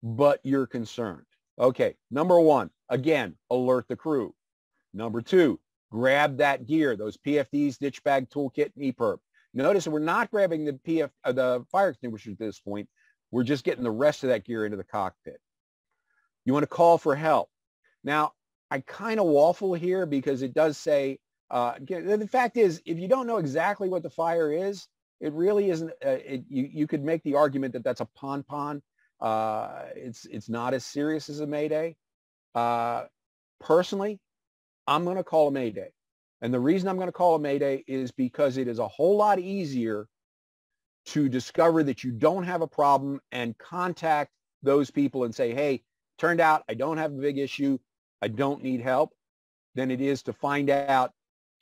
but you're concerned. Okay, number one, again, alert the crew. Number two, grab that gear, those PFDs, ditch bag, toolkit, and EPIRB. Notice we're not grabbing the fire extinguisher at this point. We're just getting the rest of that gear into the cockpit. You want to call for help. Now, I kind of waffle here because it does say, the fact is, if you don't know exactly what the fire is, it really isn't, you could make the argument that that's a pon-pon. It's not as serious as a Mayday. Personally, I'm going to call a Mayday. And the reason I'm going to call a Mayday is because it is a whole lot easier to discover that you don't have a problem and contact those people and say, hey, turned out I don't have a big issue. I don't need help, than it is to find out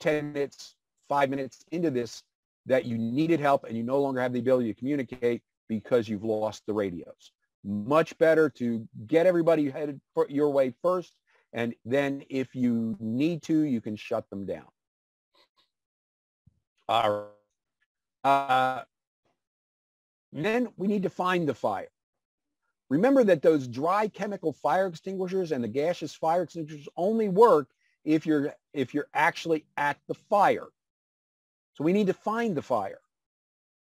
10 minutes, 5 minutes into this that you needed help and you no longer have the ability to communicate because you've lost the radios. Much better to get everybody headed your way first, and then if you need to, you can shut them down. All right. Then we need to find the fire. Remember that those dry chemical fire extinguishers and the gaseous fire extinguishers only work if you're actually at the fire. So we need to find the fire.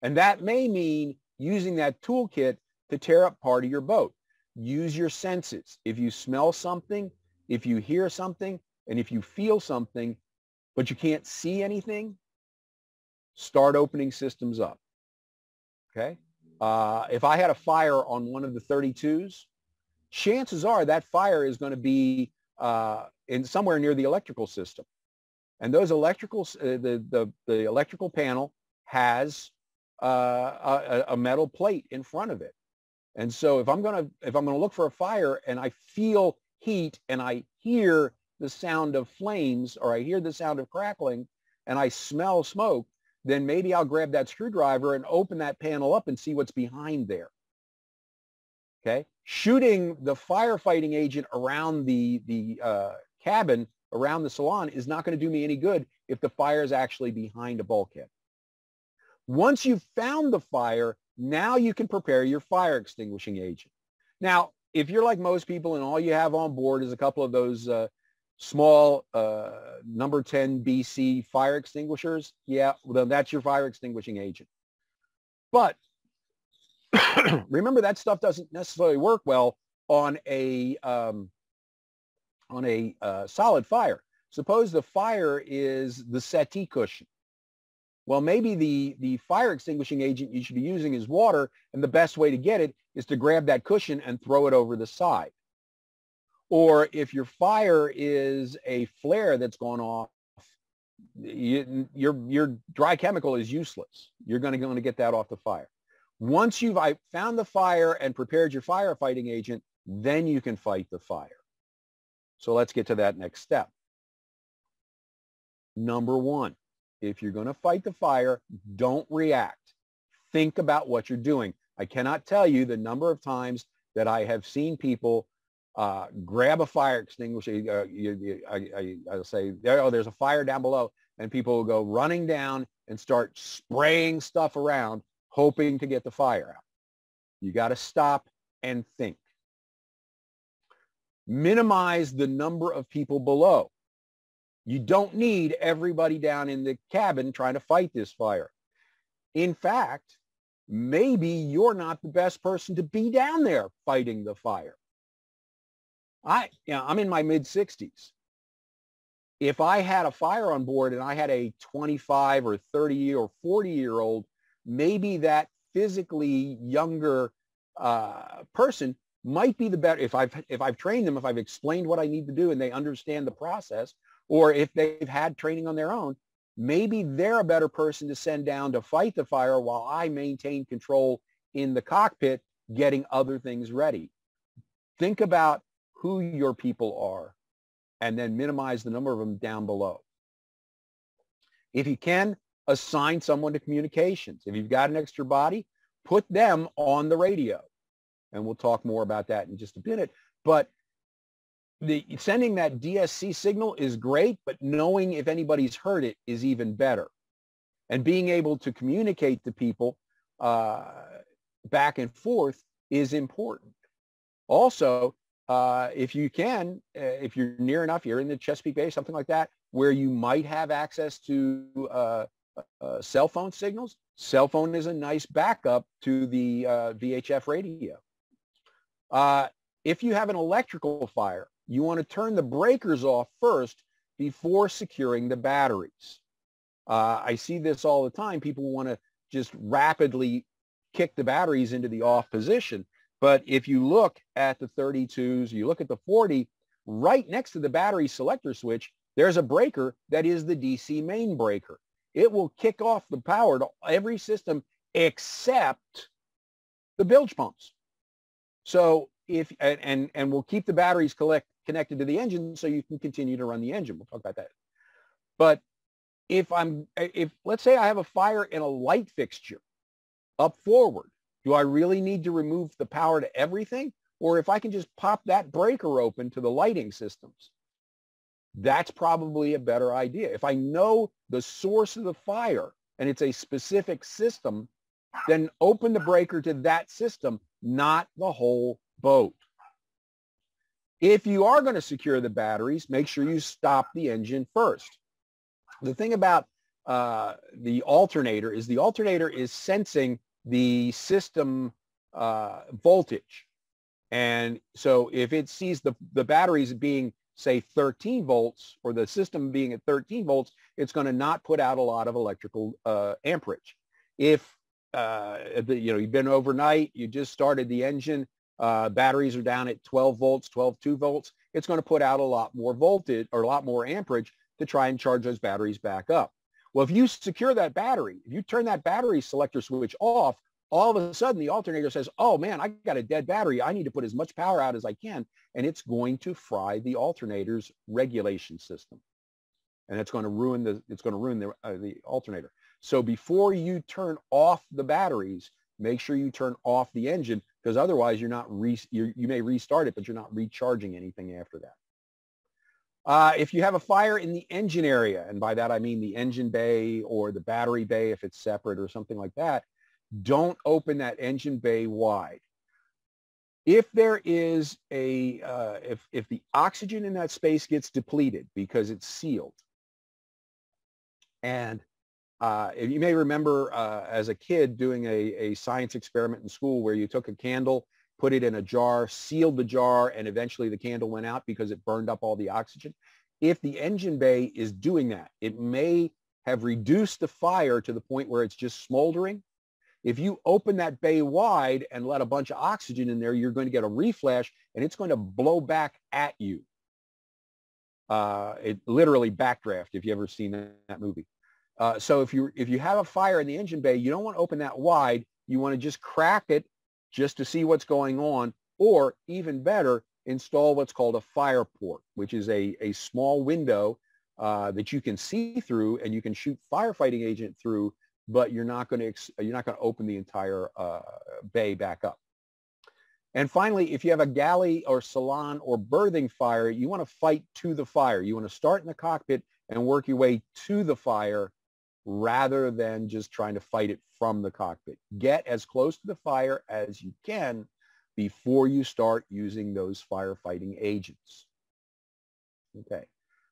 And that may mean using that toolkit to tear up part of your boat. Use your senses. If you smell something, if you hear something, and if you feel something, but you can't see anything, start opening systems up. Okay? If I had a fire on one of the 32s, chances are that fire is going to be in somewhere near the electrical system. And those electricals, the electrical panel has a metal plate in front of it. And so if I'm going to look for a fire and I feel heat and I hear the sound of flames or I hear the sound of crackling and I smell smoke, then maybe I'll grab that screwdriver and open that panel up and see what's behind there. Okay? Shooting the firefighting agent around the cabin, around the salon, is not going to do me any good if the fire is actually behind a bulkhead. Once you've found the fire, now you can prepare your fire extinguishing agent. Now, if you're like most people and all you have on board is a couple of those small number 10 BC fire extinguishers, yeah, well, that's your fire extinguishing agent. But remember, that stuff doesn't necessarily work well on a solid fire. Suppose the fire is the settee cushion. Well, maybe the fire extinguishing agent you should be using is water, and the best way to get it is to grab that cushion and throw it over the side. Or if your fire is a flare that's gone off, your dry chemical is useless. You're going to get that off the fire. Once you've found the fire and prepared your firefighting agent, then you can fight the fire. So let's get to that next step. Number one, if you're going to fight the fire, don't react. Think about what you're doing. I cannot tell you the number of times that I have seen people grab a fire extinguisher. I'll say, there's a fire down below, and people will go running down and start spraying stuff around, hoping to get the fire out. You got to stop and think. Minimize the number of people below. You don't need everybody down in the cabin trying to fight this fire. In fact, maybe you're not the best person to be down there fighting the fire. I'm in my mid-60s. If I had a fire on board and I had a 25 or 30 or 40-year-old, maybe that physically younger person might be the better, if I've trained them, if I've explained what I need to do and they understand the process, or if they've had training on their own, maybe they're a better person to send down to fight the fire while I maintain control in the cockpit, getting other things ready. Think about who your people are and then minimize the number of them down below. If you can, assign someone to communications. If you've got an extra body, put them on the radio. And we'll talk more about that in just a minute. But sending that DSC signal is great, but knowing if anybody's heard it is even better. And being able to communicate to people back and forth is important. Also, if you can, if you're near enough, you're in the Chesapeake Bay, something like that, where you might have access to cell phone signals, Cell phone is a nice backup to the VHF radio. If you have an electrical fire, you want to turn the breakers off first before securing the batteries. I see this all the time. People want to just rapidly kick the batteries into the off position. But if you look at the 32s, you look at the 40, right next to the battery selector switch, there's a breaker that is the DC main breaker. It will kick off the power to every system except the bilge pumps. So and we'll keep the batteries connected to the engine so you can continue to run the engine. We'll talk about that. But if let's say I have a fire in a light fixture up forward, do I really need to remove the power to everything? Or if I can just pop that breaker open to the lighting systems, that's probably a better idea. If I know the source of the fire and it's a specific system, then open the breaker to that system, not the whole boat. If you are going to secure the batteries, make sure you stop the engine first. The thing about the alternator is sensing the system voltage. And so if it sees the batteries being, say, 13 volts, or the system being at 13 volts, it's going to not put out a lot of electrical amperage. If you've been overnight, you just started the engine, batteries are down at 12 volts, 2 volts, it's going to put out a lot more voltage or a lot more amperage to try and charge those batteries back up. Well, if you secure that battery, if you turn that battery selector switch off, all of a sudden the alternator says, oh man, I got a dead battery. I need to put as much power out as I can. And it's going to fry the alternator's regulation system. And it's going to ruin the alternator. So before you turn off the batteries, make sure you turn off the engine, because otherwise you may restart it, but you're not recharging anything after that. If you have a fire in the engine area, and by that I mean the engine bay or the battery bay if it's separate or something like that, don't open that engine bay wide. If there is if the oxygen in that space gets depleted because it's sealed, and if you may remember as a kid doing a science experiment in school where you took a candle, put it in a jar, sealed the jar, and eventually the candle went out because it burned up all the oxygen. If the engine bay is doing that, it may have reduced the fire to the point where it's just smoldering. If you open that bay wide and let a bunch of oxygen in there, you're going to get a reflash, and it's going to blow back at you. It literally backdraft, if you've ever seen that movie. So if you have a fire in the engine bay, you don't want to open that wide. You want to just crack it just to see what's going on, or even better, install what's called a fire port, which is a small window that you can see through, and you can shoot firefighting agent through, but you're not going to open the entire bay back up. And finally, if you have a galley or salon or berthing fire, you want to fight to the fire. You want to start in the cockpit and work your way to the fire rather than just trying to fight it from the cockpit. Get as close to the fire as you can before you start using those firefighting agents. Okay.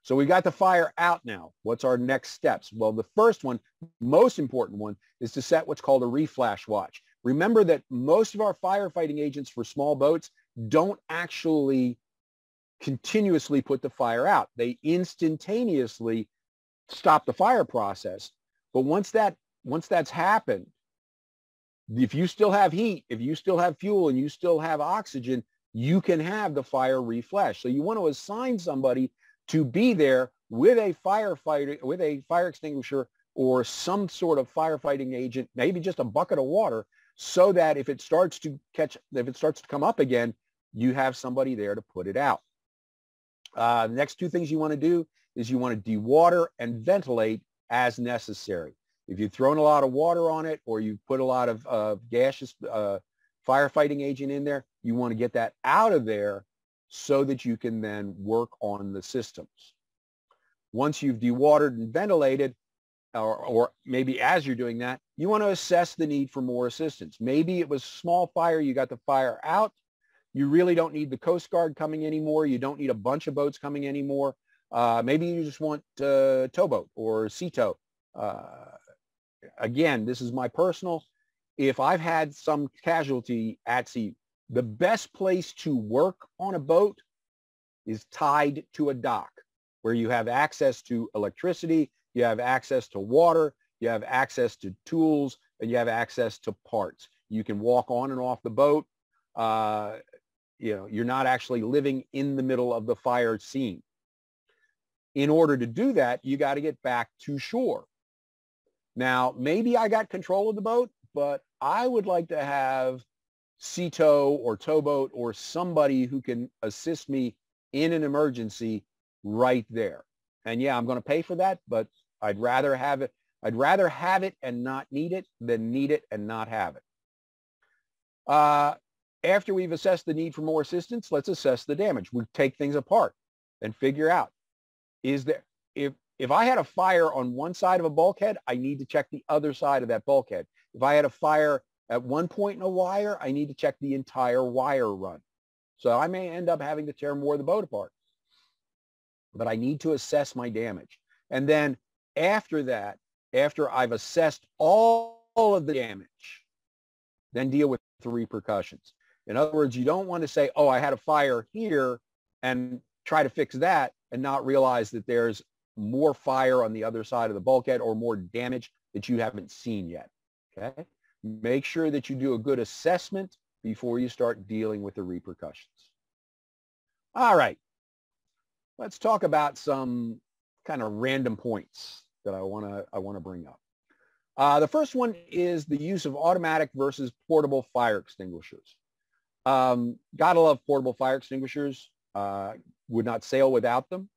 So we got the fire out now. What's our next steps? Well, the first one, most important one, is to set what's called a reflash watch. Remember that most of our firefighting agents for small boats don't actually continuously put the fire out. They instantaneously stop the fire process. But once that's happened, if you still have heat, if you still have fuel, and you still have oxygen, you can have the fire reflash. So you want to assign somebody to be there with a firefighter, with a fire extinguisher or some sort of firefighting agent, maybe just a bucket of water, so that if it starts to come up again, you have somebody there to put it out. The next two things you want to do is you want to dewater and ventilate as necessary. If you've thrown a lot of water on it, or you put a lot of gaseous firefighting agent in there, you want to get that out of there so that you can then work on the systems. Once you've dewatered and ventilated, or maybe as you're doing that, you want to assess the need for more assistance. Maybe it was small fire, you got the fire out. You really don't need the Coast Guard coming anymore. You don't need a bunch of boats coming anymore. Maybe you just want towboat or sea tow again, this is my personal, if I've had some casualty at sea, the best place to work on a boat is tied to a dock where you have access to electricity, you have access to water, you have access to tools, and you have access to parts. You can walk on and off the boat. You're not actually living in the middle of the fire scene. In order to do that, you got to get back to shore. Now, maybe I got control of the boat, but I would like to have sea tow or towboat or somebody who can assist me in an emergency right there. And yeah, I'm going to pay for that, but I'd rather have it. I'd rather have it and not need it than need it and not have it. After we've assessed the need for more assistance, let's assess the damage. We take things apart and figure out, is there, if I had a fire on one side of a bulkhead, I need to check the other side of that bulkhead. If I had a fire at one point in a wire, I need to check the entire wire run. So I may end up having to tear more of the boat apart. But I need to assess my damage. And then after that, after I've assessed all of the damage, then deal with the repercussions. In other words, you don't want to say, oh, I had a fire here and try to fix that and not realize that there's more fire on the other side of the bulkhead or more damage that you haven't seen yet. Okay? Make sure that you do a good assessment before you start dealing with the repercussions. All right. Let's talk about some kind of random points that I want to bring up. The first one is the use of automatic versus portable fire extinguishers. Gotta love portable fire extinguishers. Would not sail without them.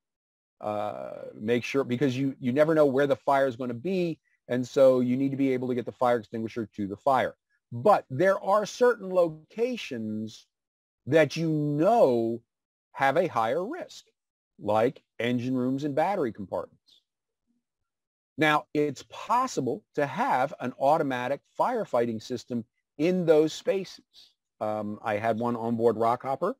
Make sure, because you never know where the fire is going to be, and so you need to be able to get the fire extinguisher to the fire. But there are certain locations that you know have a higher risk, like engine rooms and battery compartments. Now, it's possible to have an automatic firefighting system in those spaces. I had one on board Rockhopper.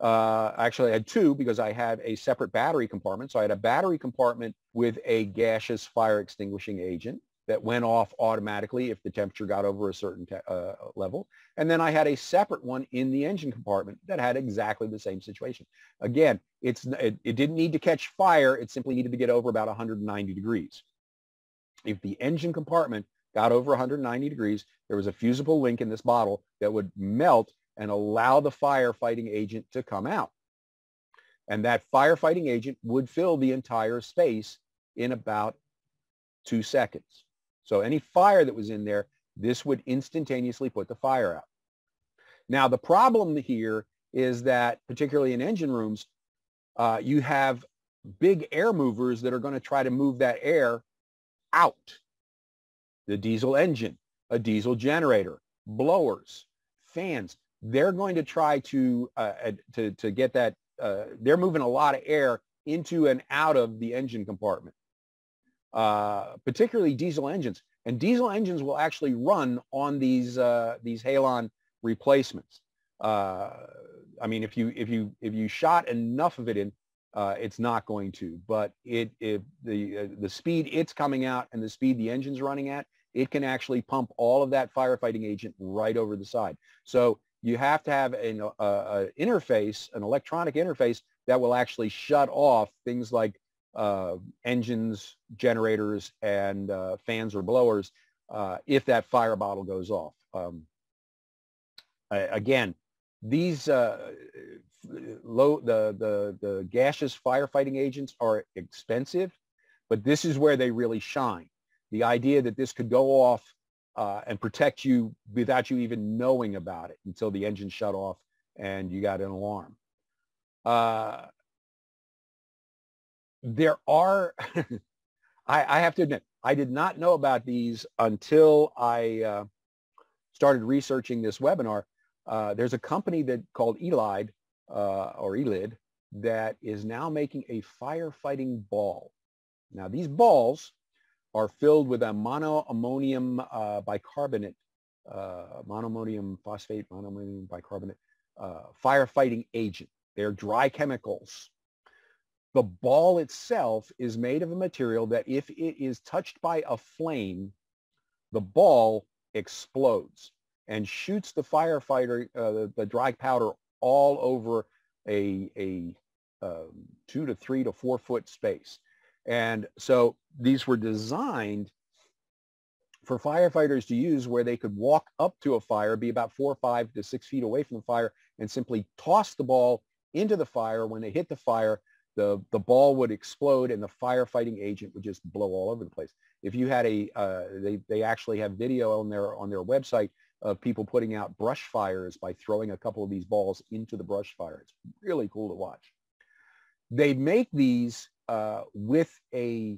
Actually, I had two because I had a separate battery compartment. So I had a battery compartment with a gaseous fire extinguishing agent that went off automatically if the temperature got over a certain level. And then I had a separate one in the engine compartment that had exactly the same situation. Again, it didn't need to catch fire. It simply needed to get over about 190 degrees. If the engine compartment got over 190 degrees, there was a fusible link in this bottle that would melt and allow the firefighting agent to come out. And that firefighting agent would fill the entire space in about 2 seconds. So any fire that was in there, this would instantaneously put the fire out. Now, the problem here is that, particularly in engine rooms, you have big air movers that are going to try to move that air out. The diesel engine, a diesel generator, blowers, fans, they're going to try to get that, they're moving a lot of air into and out of the engine compartment. Particularly diesel engines, and diesel engines will actually run on these halon replacements. I mean, if you shot enough of it in, it's not going to. But the speed it's coming out and the speed the engine's running at, it can actually pump all of that firefighting agent right over the side. So you have to have an interface, an electronic interface that will actually shut off things like engines, generators, and fans or blowers if that fire bottle goes off. Again, these the gaseous firefighting agents are expensive, but this is where they really shine. The idea that this could go off and protect you without you even knowing about it until the engine shut off and you got an alarm. There are, I have to admit, I did not know about these until I started researching this webinar. There's a company called Elide, or Elid, that is now making a firefighting ball. Now, these balls are filled with a monoammonium bicarbonate, monoammonium phosphate, monoammonium bicarbonate firefighting agent. They're dry chemicals. The ball itself is made of a material that if it is touched by a flame, the ball explodes and shoots the firefighter, the dry powder, all over a 2 to 3 to 4 foot space. And so these were designed for firefighters to use where they could walk up to a fire, be about 4, 5 to 6 feet away from the fire, and simply toss the ball into the fire. When they hit the fire, the ball would explode and the firefighting agent would just blow all over the place. If you had they actually have video on their website of people putting out brush fires by throwing a couple of these balls into the brush fire. It's really cool to watch. They make these with a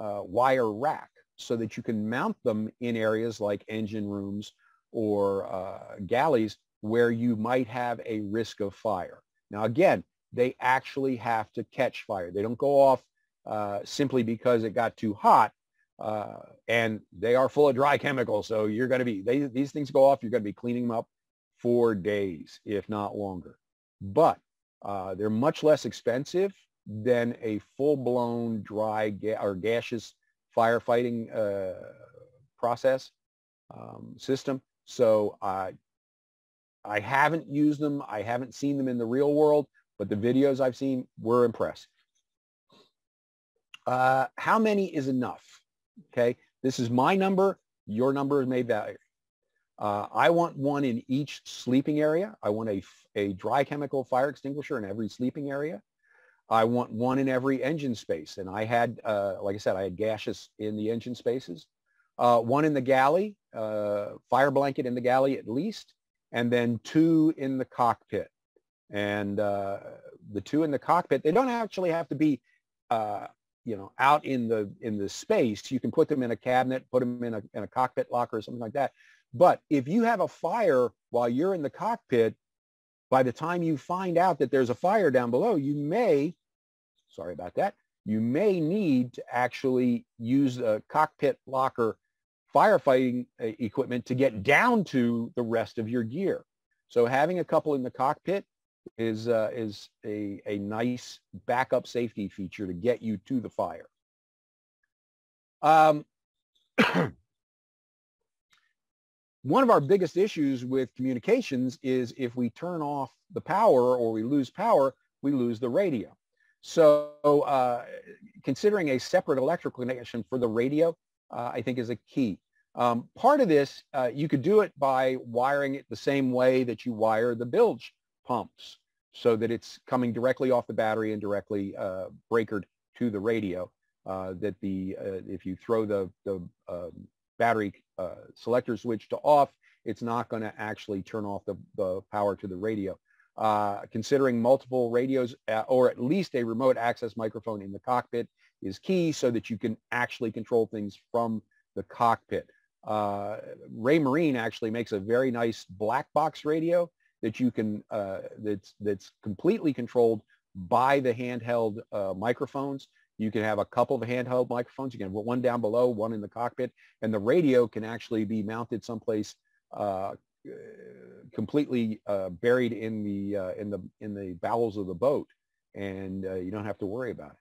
wire rack so that you can mount them in areas like engine rooms or galleys where you might have a risk of fire. Now, again, they actually have to catch fire. They don't go off simply because it got too hot, and they are full of dry chemicals. So you're going to be, these things go off, you're going to be cleaning them up for days, if not longer. But they're much less expensive than a full-blown dry or gaseous firefighting process system. So I haven't used them. I haven't seen them in the real world, but the videos I've seen were impressive. How many is enough? Okay, this is my number. Your number may vary. I want one in each sleeping area. I want a dry chemical fire extinguisher in every sleeping area. I want one in every engine space. And I had, like I said, I had gaseous in the engine spaces. One in the galley, fire blanket in the galley at least, and then 2 in the cockpit. And the 2 in the cockpit, they don't actually have to be, out in the space. You can put them in a cabinet, put them in a cockpit locker or something like that. But if you have a fire while you're in the cockpit, by the time you find out that there's a fire down below, you may need to actually use a cockpit locker firefighting equipment to get down to the rest of your gear. So having a couple in the cockpit is a nice backup safety feature to get you to the fire. One of our biggest issues with communications is if we turn off the power or we lose power, we lose the radio. So considering a separate electrical connection for the radio, I think is a key. Part of this, you could do it by wiring it the same way that you wire the bilge pumps so that it's coming directly off the battery and directly breakered to the radio. If you throw the battery selector switch to off, it's not going to actually turn off the power to the radio. Considering multiple radios or at least a remote access microphone in the cockpit is key so that you can actually control things from the cockpit. Raymarine actually makes a very nice black box radio that you can that's completely controlled by the handheld microphones. You can have a couple of handheld microphones. You can have one down below, one in the cockpit, and the radio can actually be mounted someplace completely buried in the bowels of the boat, and you don't have to worry about it.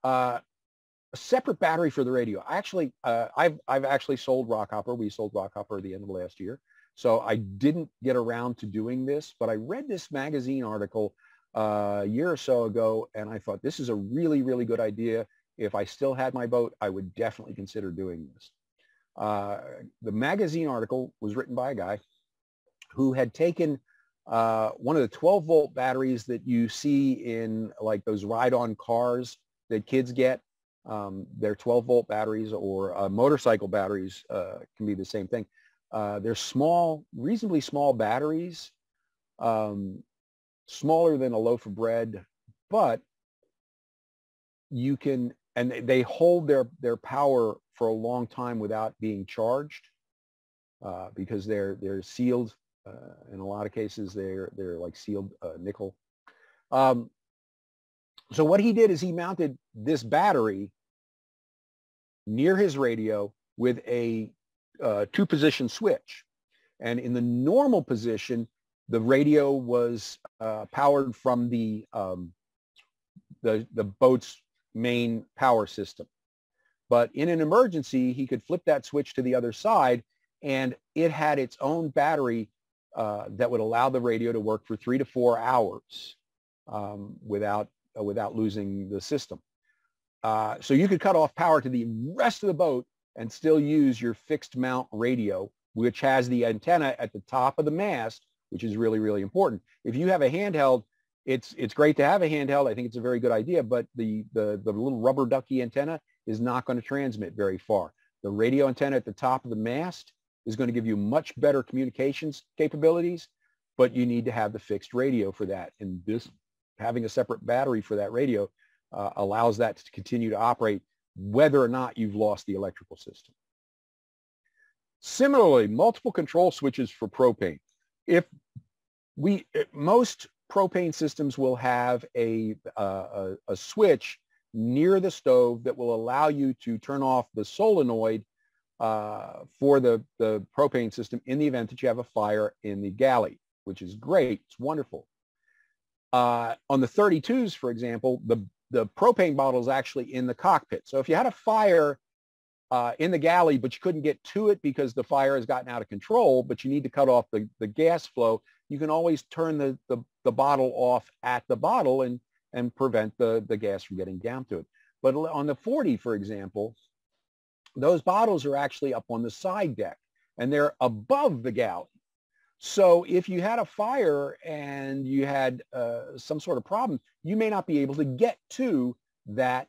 A separate battery for the radio. I've actually sold Rockhopper. We sold Rockhopper at the end of last year, so I didn't get around to doing this. But I read this magazine article a year or so ago, and I thought this is a really, really good idea. If I still had my boat, I would definitely consider doing this. The magazine article was written by a guy who had taken one of the 12-volt batteries that you see in like those ride-on cars that kids get. They're 12-volt batteries, or motorcycle batteries can be the same thing. They're small, reasonably small batteries, smaller than a loaf of bread, but you can, and they hold their power for a long time without being charged because they're sealed. In a lot of cases, they're like sealed nickel. So what he did is he mounted this battery near his radio with a 2-position switch, and in the normal position, the radio was powered from the boat's main power system. But in an emergency, he could flip that switch to the other side, and it had its own battery that would allow the radio to work for 3 to 4 hours without losing the system. So you could cut off power to the rest of the boat and still use your fixed mount radio, which has the antenna at the top of the mast, which is really, really important. If you have a handheld, it's great to have a handheld. I think it's a very good idea, but the little rubber ducky antenna is not going to transmit very far. The radio antenna at the top of the mast is going to give you much better communications capabilities, but you need to have the fixed radio for that. And this, having a separate battery for that radio allows that to continue to operate whether or not you've lost the electrical system. Similarly, multiple control switches for propane. Most propane systems will have a switch near the stove that will allow you to turn off the solenoid for the propane system in the event that you have a fire in the galley, which is great. It's wonderful. On the 32s, for example, the propane bottle is actually in the cockpit. So if you had a fire in the galley, but you couldn't get to it because the fire has gotten out of control, but you need to cut off the gas flow, you can always turn the bottle off at the bottle and prevent the gas from getting down to it. But on the 40, for example, those bottles are actually up on the side deck and they're above the galley. So if you had a fire and you had some sort of problem, you may not be able to get to that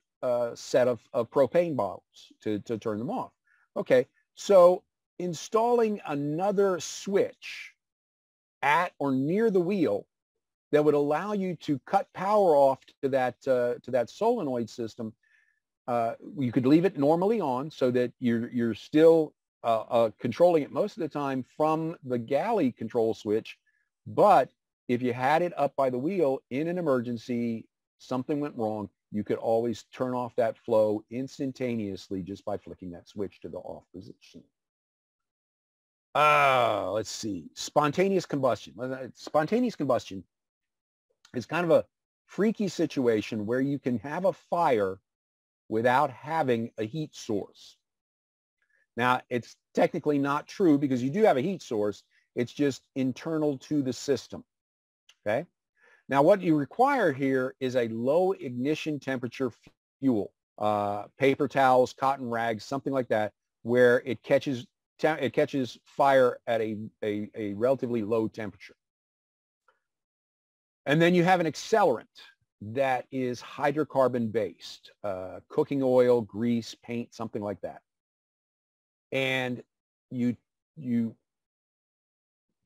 set of propane bottles to turn them off. Okay, so installing another switch at or near the wheel that would allow you to cut power off to that solenoid system, you could leave it normally on so that you're still controlling it most of the time from the galley control switch. But if you had it up by the wheel in an emergency, something went wrong, you could always turn off that flow instantaneously just by flicking that switch to the off position. Let's see. Spontaneous combustion. Spontaneous combustion is kind of a freaky situation where you can have a fire without having a heat source. Now, it's technically not true because you do have a heat source. It's just internal to the system, okay? Now, what you require here is a low ignition temperature fuel, paper towels, cotton rags, something like that, where it catches fire at a relatively low temperature. And then you have an accelerant that is hydrocarbon-based, cooking oil, grease, paint, something like that. And you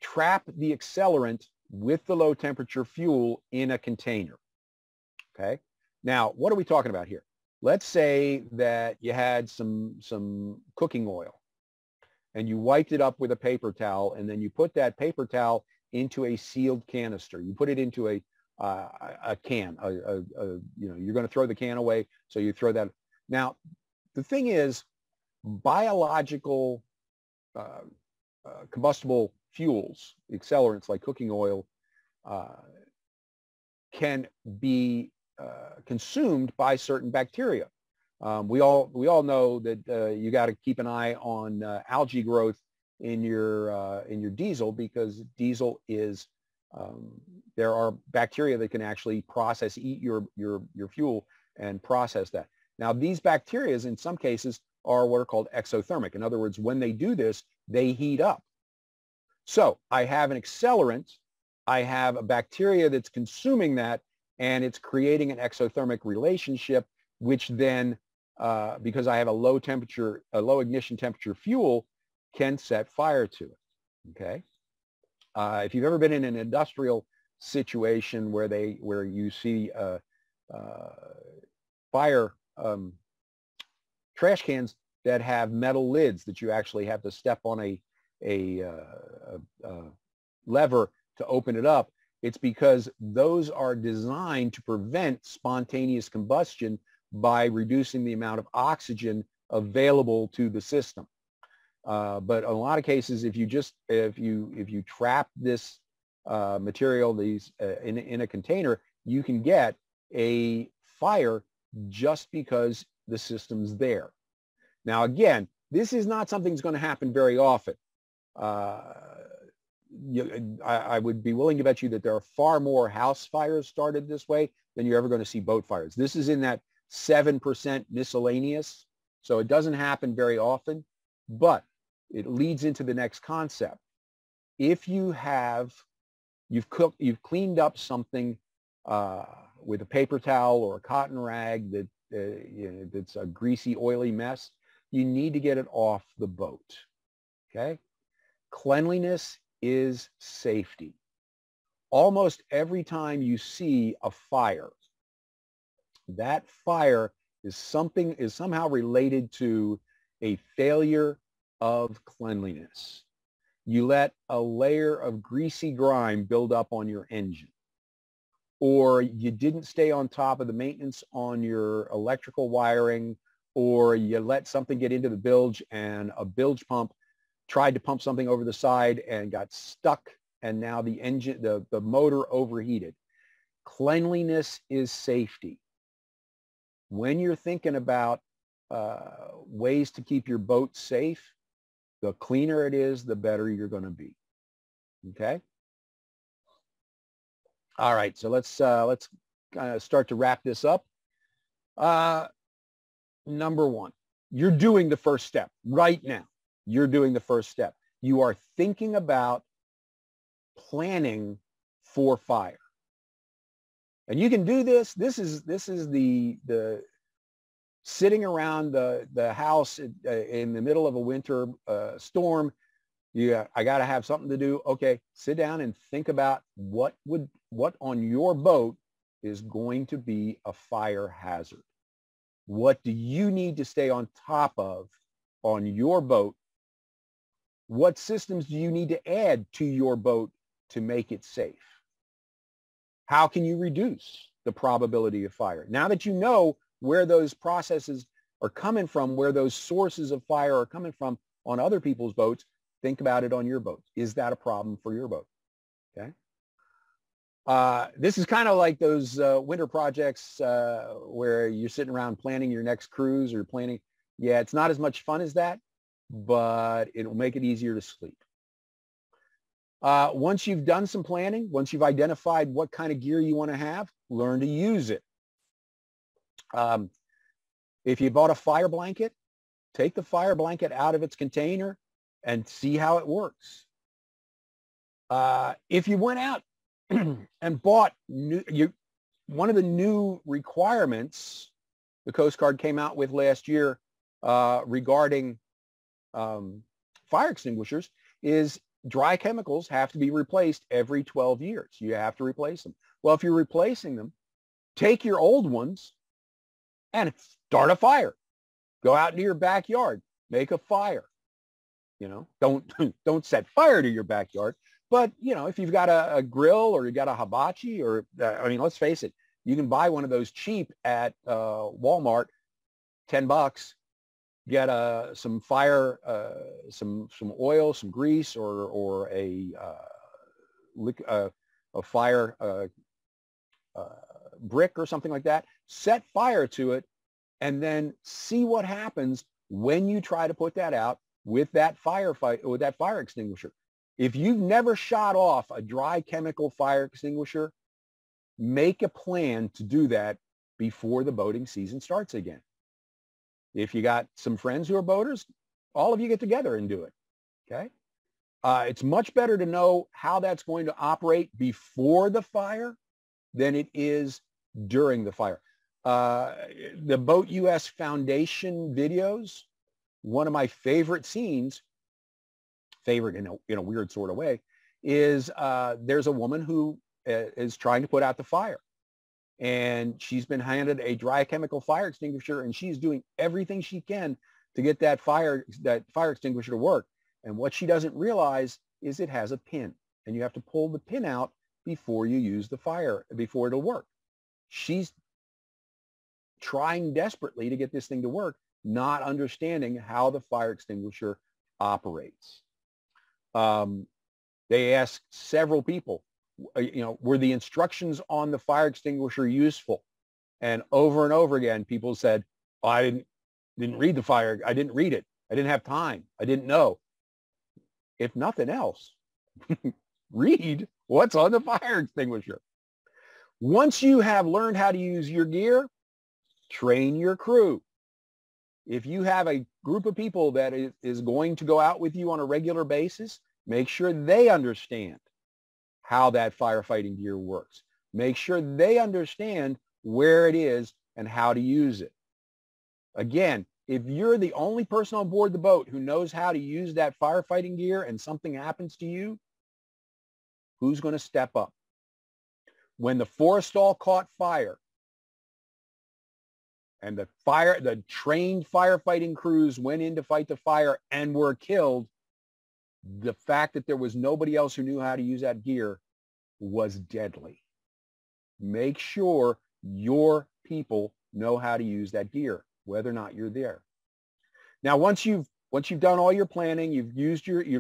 trap the accelerant with the low temperature fuel in a container. Okay. Now, what are we talking about here? Let's say that you had some cooking oil and you wiped it up with a paper towel, and then you put that paper towel into a sealed canister. You put it into a can. You're going to throw the can away, so you throw that. Now, the thing is, biological combustible fuels, accelerants like cooking oil, can be consumed by certain bacteria. We all know that you got to keep an eye on algae growth in your diesel, because diesel is there are bacteria that can actually eat your fuel and process that. Now, these bacteria, in some cases, are what are called exothermic. In other words, when they do this, they heat up. So I have an accelerant, I have a bacteria that's consuming that, and it's creating an exothermic relationship, which then, because I have a low ignition temperature fuel, can set fire to it. Okay. If you've ever been in an industrial situation where you see fire trash cans that have metal lids that you actually have to step on a lever to open it up, it's because those are designed to prevent spontaneous combustion by reducing the amount of oxygen available to the system. But in a lot of cases, if you trap this material in a container, you can get a fire just because the system's there. Now, again, this is not something that's going to happen very often. I would be willing to bet you that there are far more house fires started this way than you're ever going to see boat fires. This is in that 7% miscellaneous, so it doesn't happen very often, but it leads into the next concept. If you've cleaned up something with a paper towel or a cotton rag that's a greasy, oily mess, you need to get it off the boat, okay? Cleanliness is safety. Almost every time you see a fire, that fire is somehow related to a failure of cleanliness. You let a layer of greasy grime build up on your engine, or you didn't stay on top of the maintenance on your electrical wiring, or you let something get into the bilge and a bilge pump tried to pump something over the side and got stuck, and now the engine, the motor overheated. Cleanliness is safety. When you're thinking about ways to keep your boat safe, the cleaner it is, the better you're going to be. Okay? All right, so let's kind of start to wrap this up. Number one, you're doing the first step right now. You're doing the first step. You are thinking about planning for fire. And you can do this. This is the sitting around the house in the middle of a winter storm. I got to have something to do. Okay, sit down and think about what on your boat is going to be a fire hazard. What do you need to stay on top of on your boat? What systems do you need to add to your boat to make it safe? How can you reduce the probability of fire? Now that you know where those processes are coming from, where those sources of fire are coming from on other people's boats, think about it on your boat. Is that a problem for your boat? Okay. This is kind of like those winter projects where you're sitting around planning your next cruise or planning. Yeah, it's not as much fun as that, but it'll make it easier to sleep. Once you've done some planning, once you've identified what kind of gear you want to have, learn to use it. If you bought a fire blanket, take the fire blanket out of its container and see how it works. If you went out and bought one of the new requirements the Coast Guard came out with last year regarding fire extinguishers is dry chemicals have to be replaced every 12 years. You have to replace them. Well, if you're replacing them, take your old ones and start a fire. Go out into your backyard, make a fire. You know, don't set fire to your backyard. But, you know, if you've got a grill or you got a hibachi or, I mean, let's face it, you can buy one of those cheap at Walmart, $10, get some fire, some oil, some grease, or a fire brick or something like that. Set fire to it, and then see what happens when you try to put that out with that fire extinguisher. If you've never shot off a dry chemical fire extinguisher, make a plan to do that before the boating season starts again. If you got some friends who are boaters, all of you get together and do it, okay? It's much better to know how that's going to operate before the fire than it is during the fire. The Boat US Foundation videos, one of my favorite scenes, favorite in a weird sort of way, is there's a woman who is trying to put out the fire. And she's been handed a dry chemical fire extinguisher, and she's doing everything she can to get that fire extinguisher to work. And what she doesn't realize is it has a pin, and you have to pull the pin out before you use the fire, before it'll work. She's trying desperately to get this thing to work, not understanding how the fire extinguisher operates. They asked several people, were the instructions on the fire extinguisher useful? And over again, people said, I Didn't read the fire. I didn't read it. I didn't have time. I didn't know. If nothing else, read what's on the fire extinguisher. Once you have learned how to use your gear, train your crew. If you have a group of people that is going to go out with you on a regular basis, make sure they understand how that firefighting gear works. Make sure they understand where it is and how to use it. Again, if you're the only person on board the boat who knows how to use that firefighting gear and something happens to you, who's going to step up? When the Forrestal caught fire and the trained firefighting crews went in to fight the fire and were killed, the fact that there was nobody else who knew how to use that gear was deadly. Make sure your people know how to use that gear, whether or not you're there. Now, once you've done all your planning, you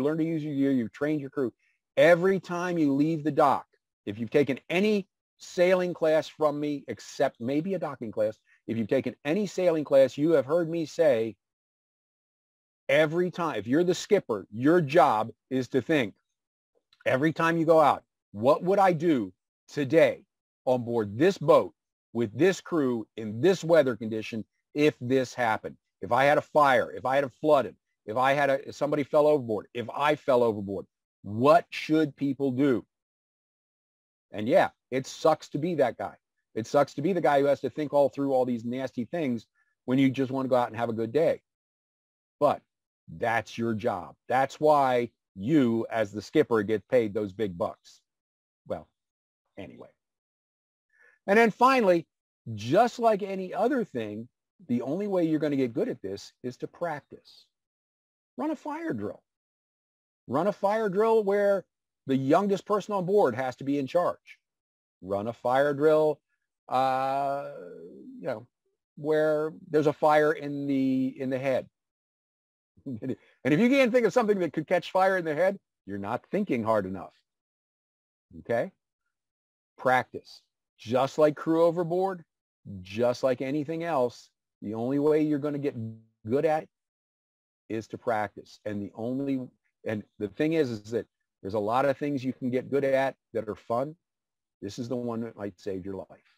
learned to use your gear, you've trained your crew, every time you leave the dock, if you've taken any sailing class from me, except maybe a docking class, if you've taken any sailing class, you have heard me say, every time, if you're the skipper, your job is to think, every time you go out, what would I do today on board this boat with this crew in this weather condition if this happened? If I had a fire, if I had a flooded, if somebody fell overboard, if I fell overboard, what should people do? And yeah, it sucks to be that guy. It sucks to be the guy who has to think all through all these nasty things when you just want to go out and have a good day. But that's your job. That's why you, as the skipper, get paid those big bucks. Well, anyway. And then finally, just like any other thing, the only way you're going to get good at this is to practice. Run a fire drill. Run a fire drill where the youngest person on board has to be in charge. Run a fire drill, where there's a fire in the head. And if you can't think of something that could catch fire in the head, you're not thinking hard enough. Okay? Practice. Just like crew overboard, just like anything else, the only way you're going to get good at it is to practice. And the thing is that there's a lot of things you can get good at that are fun. This is the one that might save your life.